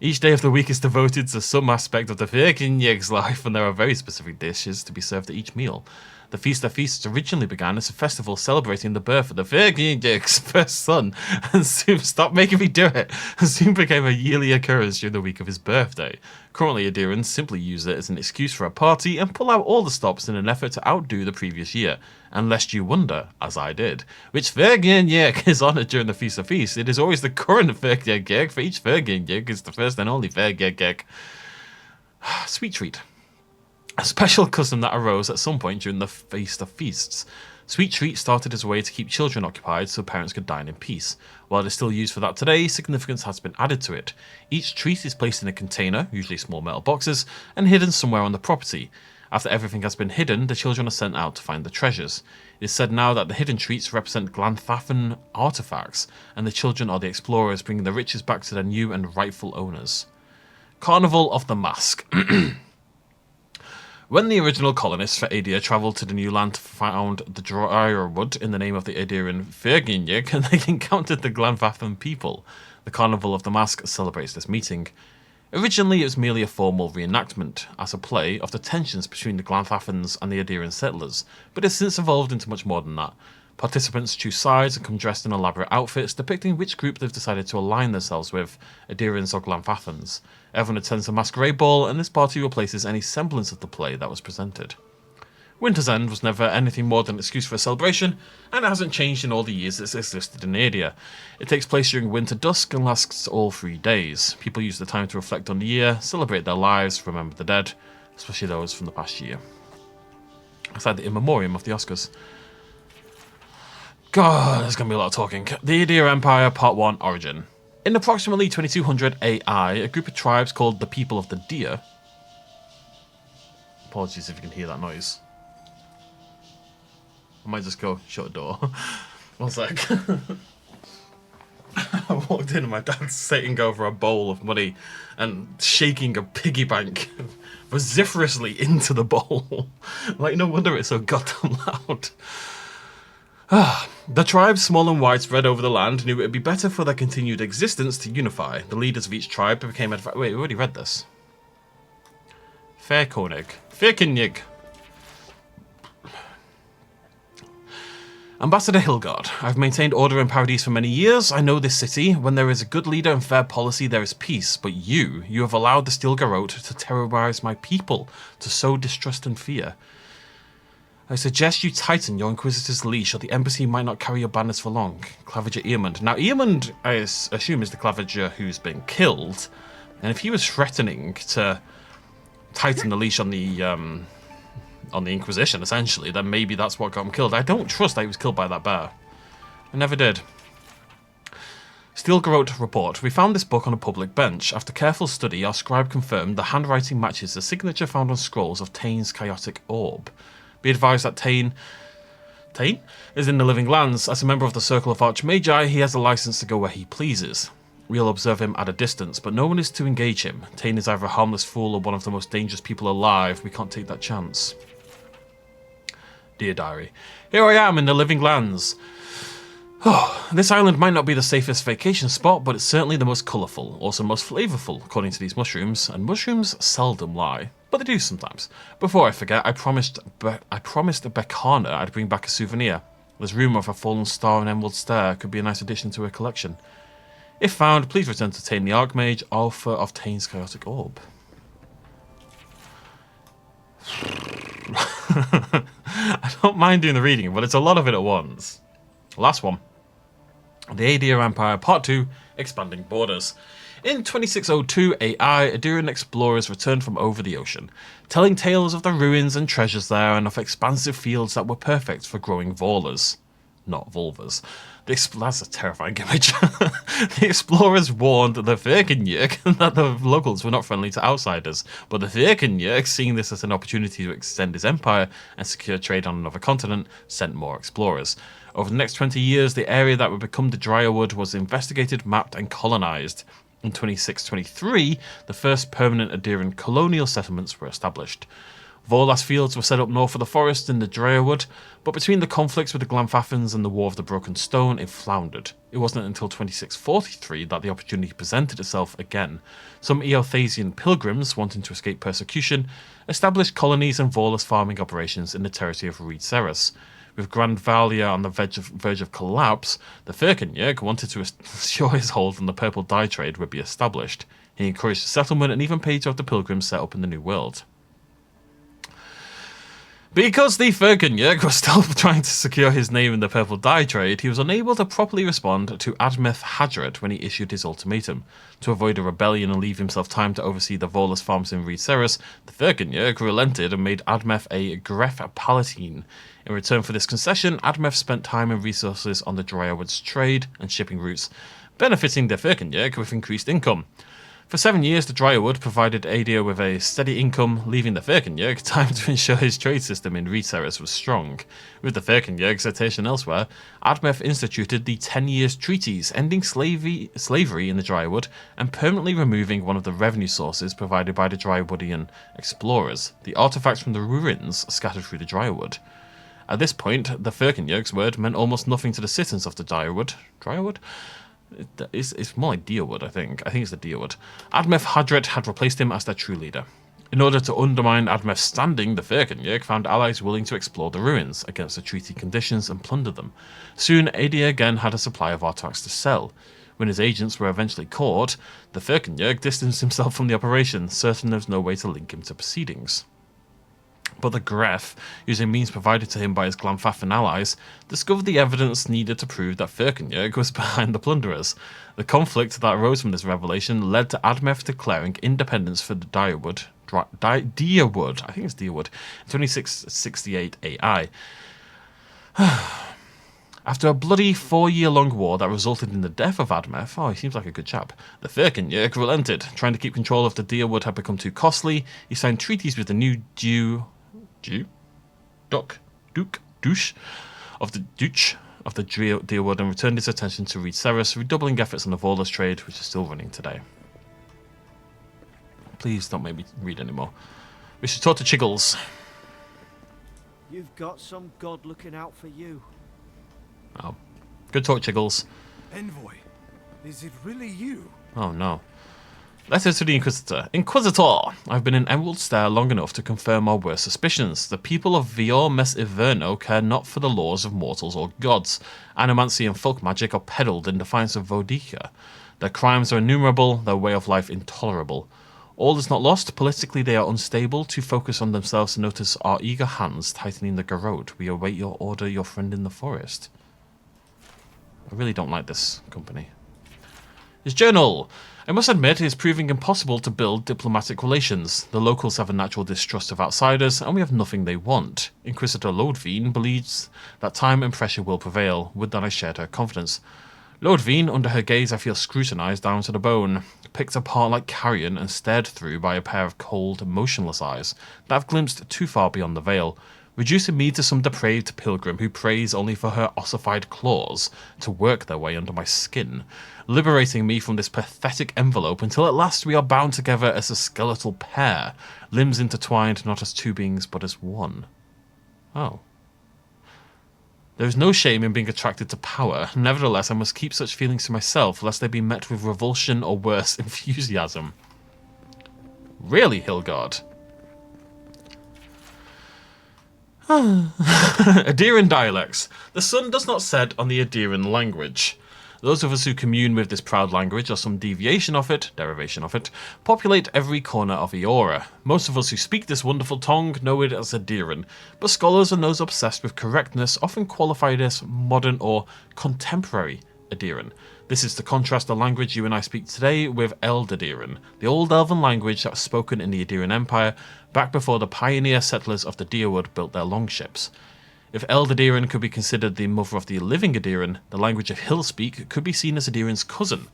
Each day of the week is devoted to some aspect of the Fyrkyn's life, and there are very specific dishes to be served at each meal. The Feast of Feasts originally began as a festival celebrating the birth of the Fyrkyn's first son, and soon soon became a yearly occurrence during the week of his birthday. Currently, Aedyrans simply use it as an excuse for a party and pull out all the stops in an effort to outdo the previous year. And lest you wonder, as I did, which Fyrkyn is honoured during the Feast of Feasts, it is always the current Fyrkyn. For each Fyrkyn is the first and only Fyrkyn. Sweet treat. A special custom that arose at some point during the Feast of Feasts. Sweet treat started as a way to keep children occupied so parents could dine in peace. While it is still used for that today, significance has been added to it. Each treat is placed in a container, usually small metal boxes, and hidden somewhere on the property. After everything has been hidden, the children are sent out to find the treasures. It is said now that the hidden treats represent Glanthafen artifacts, and the children are the explorers bringing the riches back to their new and rightful owners. Carnival of the Mask. When the original colonists for Aedyr travelled to the new land, found the Dryerwood in the name of the Aedyran Ferginyig, and they encountered the Glanfathan people. The Carnival of the Mask celebrates this meeting. Originally, it was merely a formal reenactment, as a play, of the tensions between the Glanfathans and the Aedyran settlers, but has since evolved into much more than that. Participants choose sides and come dressed in elaborate outfits depicting which group they've decided to align themselves with, Aedyrans or Glanfathans. Everyone attends a masquerade ball, and this party replaces any semblance of the play that was presented. Winter's End was never anything more than an excuse for a celebration, and it hasn't changed in all the years it's existed in Aedyr. It takes place during winter dusk and lasts all 3 days. People use the time to reflect on the year, celebrate their lives, remember the dead, especially those from the past year. It's like the in memoriam of the Oscars. God, there's going to be a lot of talking. The Aedyr Empire Part 1 Origin. In approximately 2200 AI, a group of tribes called the People of the Deer... Apologies if you can hear that noise. I might just go shut the door. One sec. I walked in and my dad's sitting over a bowl of money and shaking a piggy bank vociferously into the bowl. Like, no wonder it's so goddamn loud. The tribes, small and widespread over the land, knew it would be better for their continued existence to unify. The leaders of each tribe became... Wait, we already read this. Ferkinyig. Ambassador Hilgard, I've maintained order in Paradise for many years. I know this city. When there is a good leader and fair policy, there is peace. But you have allowed the Stilgarrote to terrorize my people, to sow distrust and fear. I suggest you tighten your Inquisitor's leash, or the embassy might not carry your banners for long. Claviger Eamund. Now, Eamund, I assume, is the Claviger who's been killed. And if he was threatening to tighten the leash on the Inquisition, essentially, then maybe that's what got him killed. I don't trust that he was killed by that bear. I never did. Stilgarrote report. We found this book on a public bench. After careful study, our scribe confirmed the handwriting matches the signature found on scrolls of Tain's chaotic orb. Be advised that Tain is in the Living Lands. As a member of the Circle of Archmagi, he has a license to go where he pleases. We'll observe him at a distance, but no one is to engage him. Tain is either a harmless fool or one of the most dangerous people alive. We can't take that chance. Dear Diary, here I am in the Living Lands. Oh, this island might not be the safest vacation spot, but it's certainly the most colourful, also most flavourful, according to these mushrooms, and mushrooms seldom lie. But they do sometimes. Before I forget, I promised Bekana I'd bring back a souvenir. There's rumour of a fallen star and emerald stare could be a nice addition to her collection. If found, please return to Tain the Archmage, author of Tain's chaotic orb. I don't mind doing the reading, but it's a lot of it at once. Last one. The Aedyr Empire Part 2, Expanding Borders. In 2602 AI, Aedyran explorers returned from over the ocean, telling tales of the ruins and treasures there and of expansive fields that were perfect for growing Vorlas. Not vulvas. That's a terrifying image. The explorers warned the Ferkinyig that the locals were not friendly to outsiders, but the Ferkinyig, seeing this as an opportunity to extend his empire and secure trade on another continent, sent more explorers. Over the next 20 years, the area that would become the Dryerwood was investigated, mapped, and colonized. In 2623, the first permanent Aedyran colonial settlements were established. Vorlas fields were set up north of the forest in the Dryerwood, but between the conflicts with the Glanfathans and the War of the Broken Stone, it floundered. It wasn't until 2643 that the opportunity presented itself again. Some Eothasian pilgrims, wanting to escape persecution, established colonies and Vorlas farming operations in the territory of Reed Ceres. With Grand Valia on the verge of collapse, the Ferkinyig wanted to ensure his hold on the purple dye trade would be established. He encouraged the settlement and even paid to have the pilgrims set up in the New World. Because the Ferkinyig was still trying to secure his name in the purple dye trade, he was unable to properly respond to Admeth Hadred when he issued his ultimatum. To avoid a rebellion and leave himself time to oversee the Vorlas farms in Reed Ceres, the Ferkinyig relented and made Admeth a Gref Palatine. In return for this concession, Admeth spent time and resources on the Dryerwood's trade and shipping routes, benefiting the Ferkinyig with increased income. For 7 years, the Drywood provided Aedyr with a steady income, leaving the Verknjörg time to ensure his trade system in Reedceres was strong. With the Verknjörg citation elsewhere, Admeth instituted the 10 Years Treaties, ending slavery in the Drywood and permanently removing one of the revenue sources provided by the Drywoodian explorers, the artifacts from the ruins scattered through the Drywood. At this point, the Verknjörg's word meant almost nothing to the citizens of the Drywood. Drywood? It's more like Deerwood, I think. I think it's the Deerwood. Admeth Hadred had replaced him as their true leader. In order to undermine Admeth's standing, the Verknjörg found allies willing to explore the ruins against the treaty conditions and plunder them. Soon, Aedyr again had a supply of artifacts to sell. When his agents were eventually caught, the Verknjörg distanced himself from the operation, certain there was no way to link him to proceedings. But the Gref, using means provided to him by his Glanfafan allies, discovered the evidence needed to prove that Verknjörg was behind the plunderers. The conflict that arose from this revelation led to Admeth declaring independence for the Deerwood, I think it's Deerwood, in 2668 AI. After a bloody 4-year-long war that resulted in the death of Admeth, he seems like a good chap, the Verknjörg relented. Trying to keep control of the Deerwood had become too costly. He signed treaties with the new Duke of the Deerwood and returned his attention to Reedceres, redoubling efforts on the Vorlous trade, which is still running today. Please don't make me read anymore. We should talk to Chiggles. You've got some god looking out for you. Oh, good talk, Chiggles. Envoy, is it really you? Oh no. Letter to the Inquisitor. Inquisitor! I've been in Emerald Stair long enough to confirm our worst suspicions. The people of Vior Mes Iverno care not for the laws of mortals or gods. Anomancy and folk magic are peddled in defiance of Vodika. Their crimes are innumerable, their way of life intolerable. All is not lost. Politically they are unstable. Too focused on themselves to notice our eager hands tightening the garrote. We await your order, your friend in the forest. I really don't like this company. His journal. I must admit it is proving impossible to build diplomatic relations. The locals have a natural distrust of outsiders, and we have nothing they want. Inquisitor Lodveen believes that time and pressure will prevail. Would that I shared her confidence. Lodveen, under her gaze I feel scrutinized down to the bone, picked apart like carrion and stared through by a pair of cold, motionless eyes that have glimpsed too far beyond the veil, reducing me to some depraved pilgrim who prays only for her ossified claws to work their way under my skin, liberating me from this pathetic envelope until at last we are bound together as a skeletal pair, limbs intertwined not as two beings but as one. Oh. There is no shame in being attracted to power. Nevertheless, I must keep such feelings to myself, lest they be met with revulsion or worse, enthusiasm. Really, Hilgard? Aedyran dialects. The sun does not set on the Aedyran language. Those of us who commune with this proud language or some deviation of it, derivation of it, populate every corner of Eora. Most of us who speak this wonderful tongue know it as Aedyran, but scholars and those obsessed with correctness often qualify it as modern or contemporary Aedyran. This is to contrast the language you and I speak today with Eldadyran, the old elven language that was spoken in the Aedyran Empire back before the pioneer settlers of the Deerwood built their longships. If Eldadyran could be considered the mother of the living Aedyran, the language of Hillspeak could be seen as Aedyran's cousin.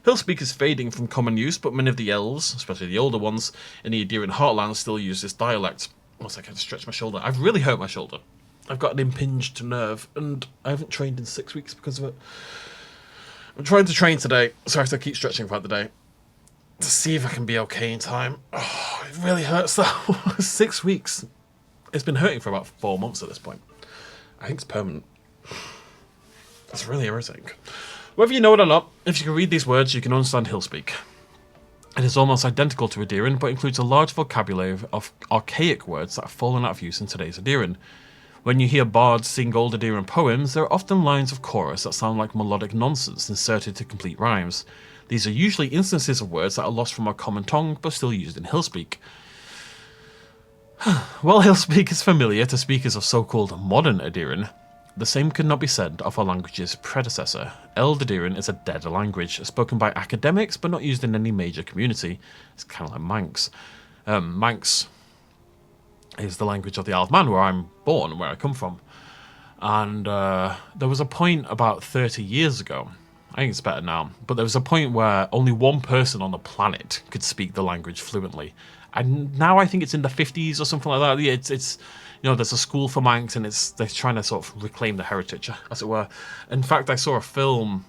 Hillspeak is fading from common use, but many of the elves, especially the older ones, in the Aedyran heartland still use this dialect. One second, I can stretch my shoulder. I've really hurt my shoulder. I've got an impinged nerve, and I haven't trained in 6 weeks because of it. I'm trying to train today, so I have to keep stretching throughout the day to see if I can be okay in time. Oh, it really hurts though. 6 weeks. It's been hurting for about 4 months at this point. I think it's permanent. It's really irritating. Whether you know it or not, if you can read these words, you can understand Hillspeak. It is almost identical to Aedyran, but includes a large vocabulary of archaic words that have fallen out of use in today's Aedyran. When you hear bards sing old Aedyran poems, there are often lines of chorus that sound like melodic nonsense inserted to complete rhymes. These are usually instances of words that are lost from our common tongue, but still used in Hillspeak. While Hillspeak is familiar to speakers of so-called modern Aedyran, the same could not be said of our language's predecessor. Eldadyran is a dead language, spoken by academics but not used in any major community. It's kind of like Manx. Manx is the language of the Isle of Man, where I'm born, where I come from. And there was a point about 30 years ago, I think it's better now. But there was a point where only one person on the planet could speak the language fluently. And now I think it's in the 50s or something like that. Yeah, it's you know, there's a school for Manx, and they're trying to sort of reclaim the heritage, as it were. In fact, I saw a film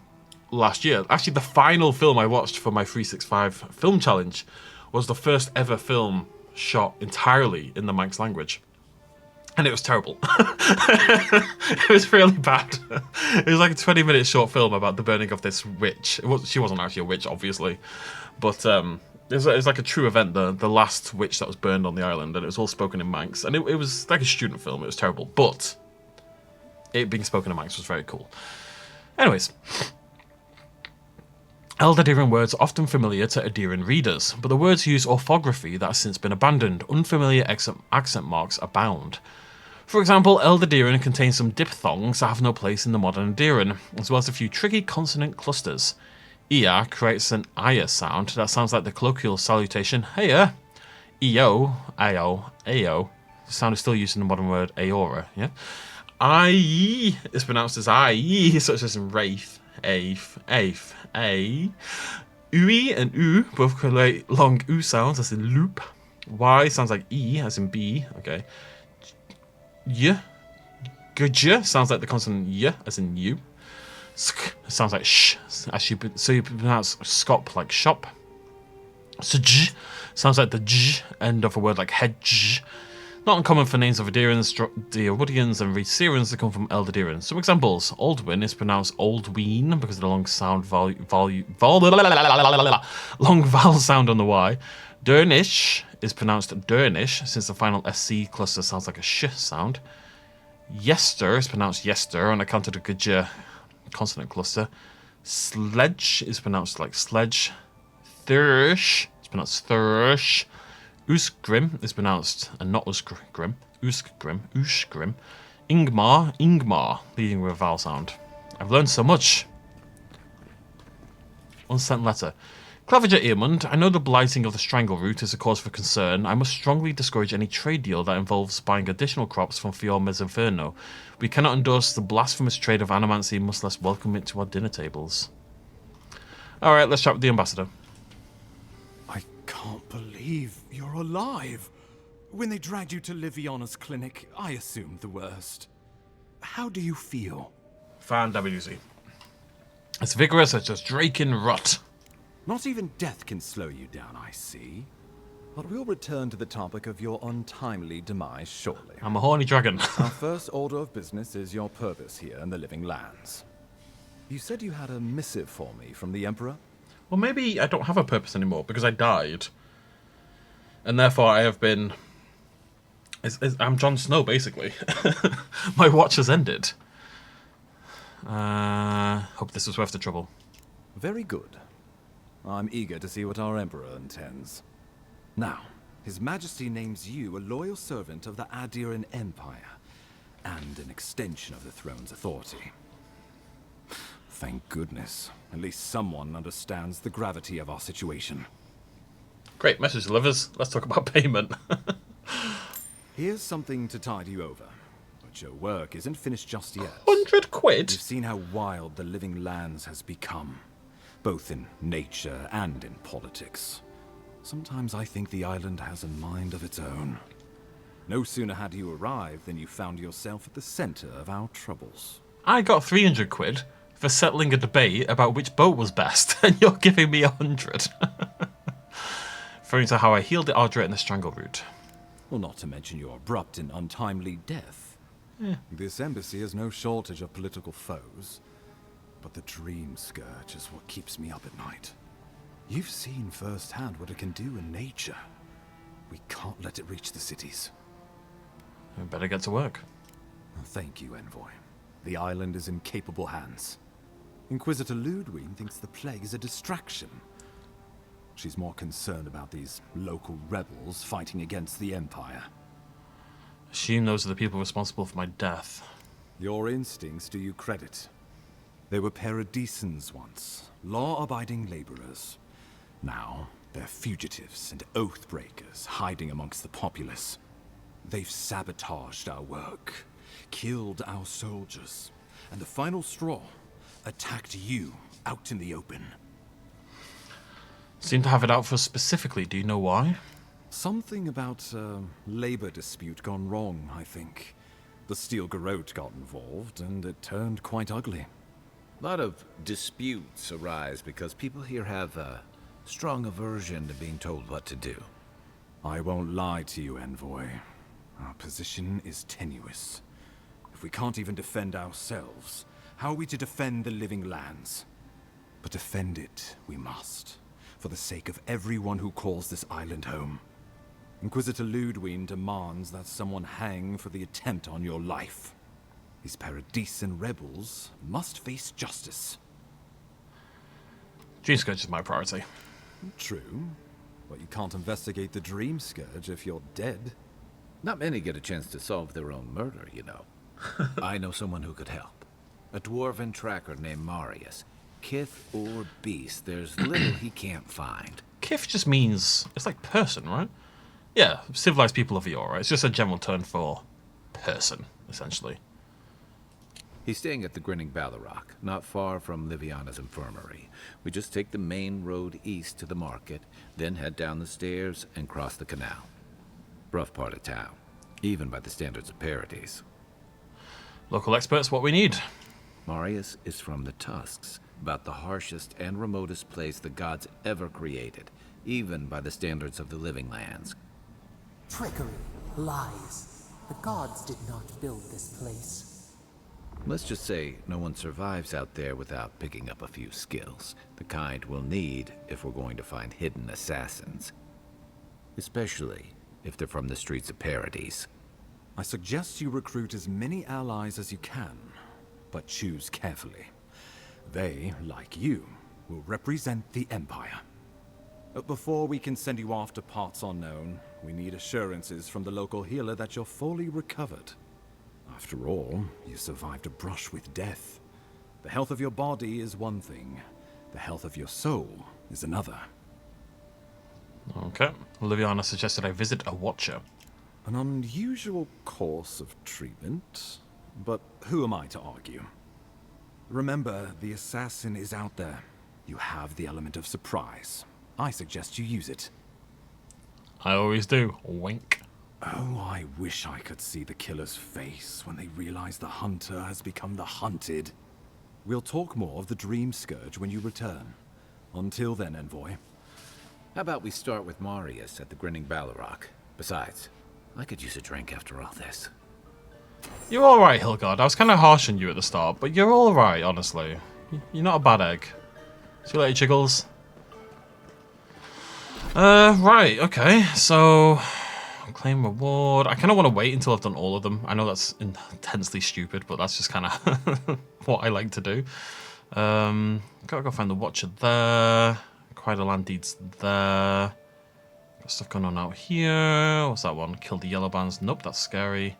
last year. Actually, the final film I watched for my 365 film challenge was the first ever film shot entirely in the Manx language. And it was terrible. It was really bad. It was like a 20-minute short film about the burning of this witch. She wasn't actually a witch, obviously. But it was like a true event, the last witch that was burned on the island. And it was all spoken in Manx. And it was like a student film. It was terrible. But it being spoken in Manx was very cool. Anyways. Eldadyran words are often familiar to Aedyran readers, but the words use orthography that has since been abandoned. Unfamiliar accent marks abound. For example, Eldadyran contains some diphthongs that have no place in the modern Aedyran, as well as a few tricky consonant clusters. Ia creates an Aya sound that sounds like the colloquial salutation, Heya. Eo, Ao, Ao. The sound is still used in the modern word Eora, yeah? I is pronounced as I, such as in Wraith, Aif, Aif, A. Ui and U both create long U sounds, as in loop. Y sounds like E, as in B, okay. Y. Gj sounds like the consonant Y, as in U. Sk sounds like sh, so you pronounce scop like shop. Sj sounds like the j end of a word like hedge. Not uncommon for names of Aedyrans, Deorudians, and Reserans that come from Eldadyran. Some examples: Aldwin is pronounced Oldween because of the long sound long vowel sound on the Y. Dernish is pronounced Dernish since the final SC cluster sounds like a sh sound. Yester is pronounced Yester on account of the gj consonant cluster. Sledge is pronounced like sledge. Thursh is pronounced thursh. Uskgrim is pronounced, and not Uskgrim, Uskgrim, Ushgrim. Ingmar, Ingmar, leading with a vowel sound. I've learned so much. Unsent letter. Claviger Earmund, I know the blighting of the Strangle root is a cause for concern. I must strongly discourage any trade deal that involves buying additional crops from Fior Mesinferno. We cannot endorse the blasphemous trade of animancy, much less welcome it to our dinner tables. Alright, let's chat with the ambassador. I can't believe you're alive. When they dragged you to Liviona's clinic, I assumed the worst. How do you feel? Fan WZ. It's vigorous as just Drake in rot. Not even death can slow you down, I see. But we'll return to the topic of your untimely demise shortly. I'm a horny dragon. Our first order of business is your purpose here in the Living Lands. You said you had a missive for me from the Emperor? Well, maybe I don't have a purpose anymore because I died. And therefore I have been... I'm Jon Snow, basically. My watch has ended. Hope this was worth the trouble. Very good. I'm eager to see what our Emperor intends. Now, His Majesty names you a loyal servant of the Aedyran Empire, and an extension of the throne's authority. Thank goodness. At least someone understands the gravity of our situation. Great message, delivers. Let's talk about payment. Here's something to tide you over. But your work isn't finished just yet. 100 quid? You've seen how wild the Living Lands has become, both in nature and in politics. Sometimes I think the island has a mind of its own. No sooner had you arrived than you found yourself at the center of our troubles. I got 300 quid for settling a debate about which boat was best, and you're giving me 100. Referring to how I healed the Aedyr in the Strangle route. Well, not to mention your abrupt and untimely death. Yeah. This embassy has no shortage of political foes, but the Dream Scourge is what keeps me up at night. You've seen firsthand what it can do in nature. We can't let it reach the cities. We better get to work. Thank you, Envoy. The island is in capable hands. Inquisitor Ludwig thinks the plague is a distraction. She's more concerned about these local rebels fighting against the Empire. Assume those are the people responsible for my death. Your instincts do you credit. They were paradisans once, law-abiding laborers. Now, they're fugitives and oath-breakers hiding amongst the populace. They've sabotaged our work, killed our soldiers, and the final straw, attacked you, out in the open. Seem to have it out for us specifically. Do you know why? Something about a labor dispute gone wrong, I think. The Steel Garrote got involved, and it turned quite ugly. A lot of disputes arise because people here have a strong aversion to being told what to do. I won't lie to you, Envoy. Our position is tenuous. If we can't even defend ourselves, how are we to defend the living lands? But defend it we must, for the sake of everyone who calls this island home. Inquisitor Ludwine demands that someone hang for the attempt on your life. These Paradisen rebels must face justice. Dream Scourge is my priority. True, but you can't investigate the Dream Scourge if you're dead. Not many get a chance to solve their own murder, you know. I know someone who could help. A dwarven tracker named Marius. Kith or beast, there's little he can't find. Kith just means, it's like person, right? Yeah, civilized people of Eora. It's just a general term for person, essentially. He's staying at the Grinning Ballarrock, not far from Liviana's infirmary. We just take the main road east to the market, then head down the stairs and cross the canal. Rough part of town, even by the standards of Paradise. Local experts, what we need. Marius is from the Tusks, about the harshest and remotest place the gods ever created, even by the standards of the living lands. Trickery, lies. The gods did not build this place. Let's just say no one survives out there without picking up a few skills, the kind we'll need if we're going to find hidden assassins. Especially if they're from the streets of Paradise. I suggest you recruit as many allies as you can, but choose carefully. They, like you, will represent the Empire. But before we can send you off to parts unknown, we need assurances from the local healer that you're fully recovered. After all, you survived a brush with death. The health of your body is one thing. The health of your soul is another. Okay. Liviana suggested I visit a Watcher. An unusual course of treatment, but who am I to argue? Remember, the assassin is out there. You have the element of surprise. I suggest you use it. I always do. Wink. Oh, I wish I could see the killer's face when they realize the hunter has become the hunted. We'll talk more of the Dream Scourge when you return. Until then, Envoy. How about we start with Marius at the Grinning Ballarrock? Besides, I could use a drink after all this. You're alright, Hilgard. I was kind of harsh on you at the start, but you're alright, honestly. You're not a bad egg. See you later, Chiggles. Right, okay, so... Claim reward. I kind of want to wait until I've done all of them. I know that's intensely stupid, but that's just kind of what I like to do. Gotta go find the Watcher there. Acquire the land deeds there. Got stuff going on out here. What's that one? Kill the yellow bands. Nope, that's scary.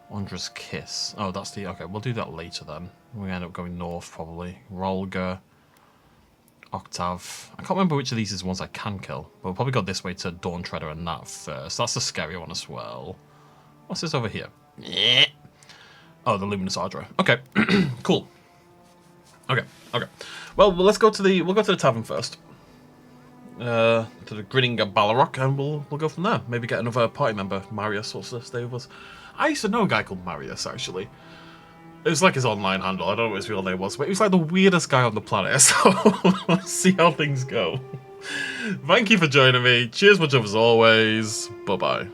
Wondrous Kiss. Oh, that's the... Okay, we'll do that later then. We end up going north, probably. Rolga. Octave. I can't remember which of these is the ones I can kill. But we'll probably go this way to Dawn Treader and that first. That's the scary one as well. What's this over here? Oh, the Luminous Ardra. Okay. Cool. Okay. Well, let's go to the... We'll go to the tavern first. To the Grinning Ballarrock, and we'll go from there. Maybe get another party member. Marius wants to stay with us. I used to know a guy called Marius, actually. It was like his online handle. I don't know what his real name was, but he was like the weirdest guy on the planet. So let's see how things go. Thank you for joining me. Cheers much as always. Bye-bye.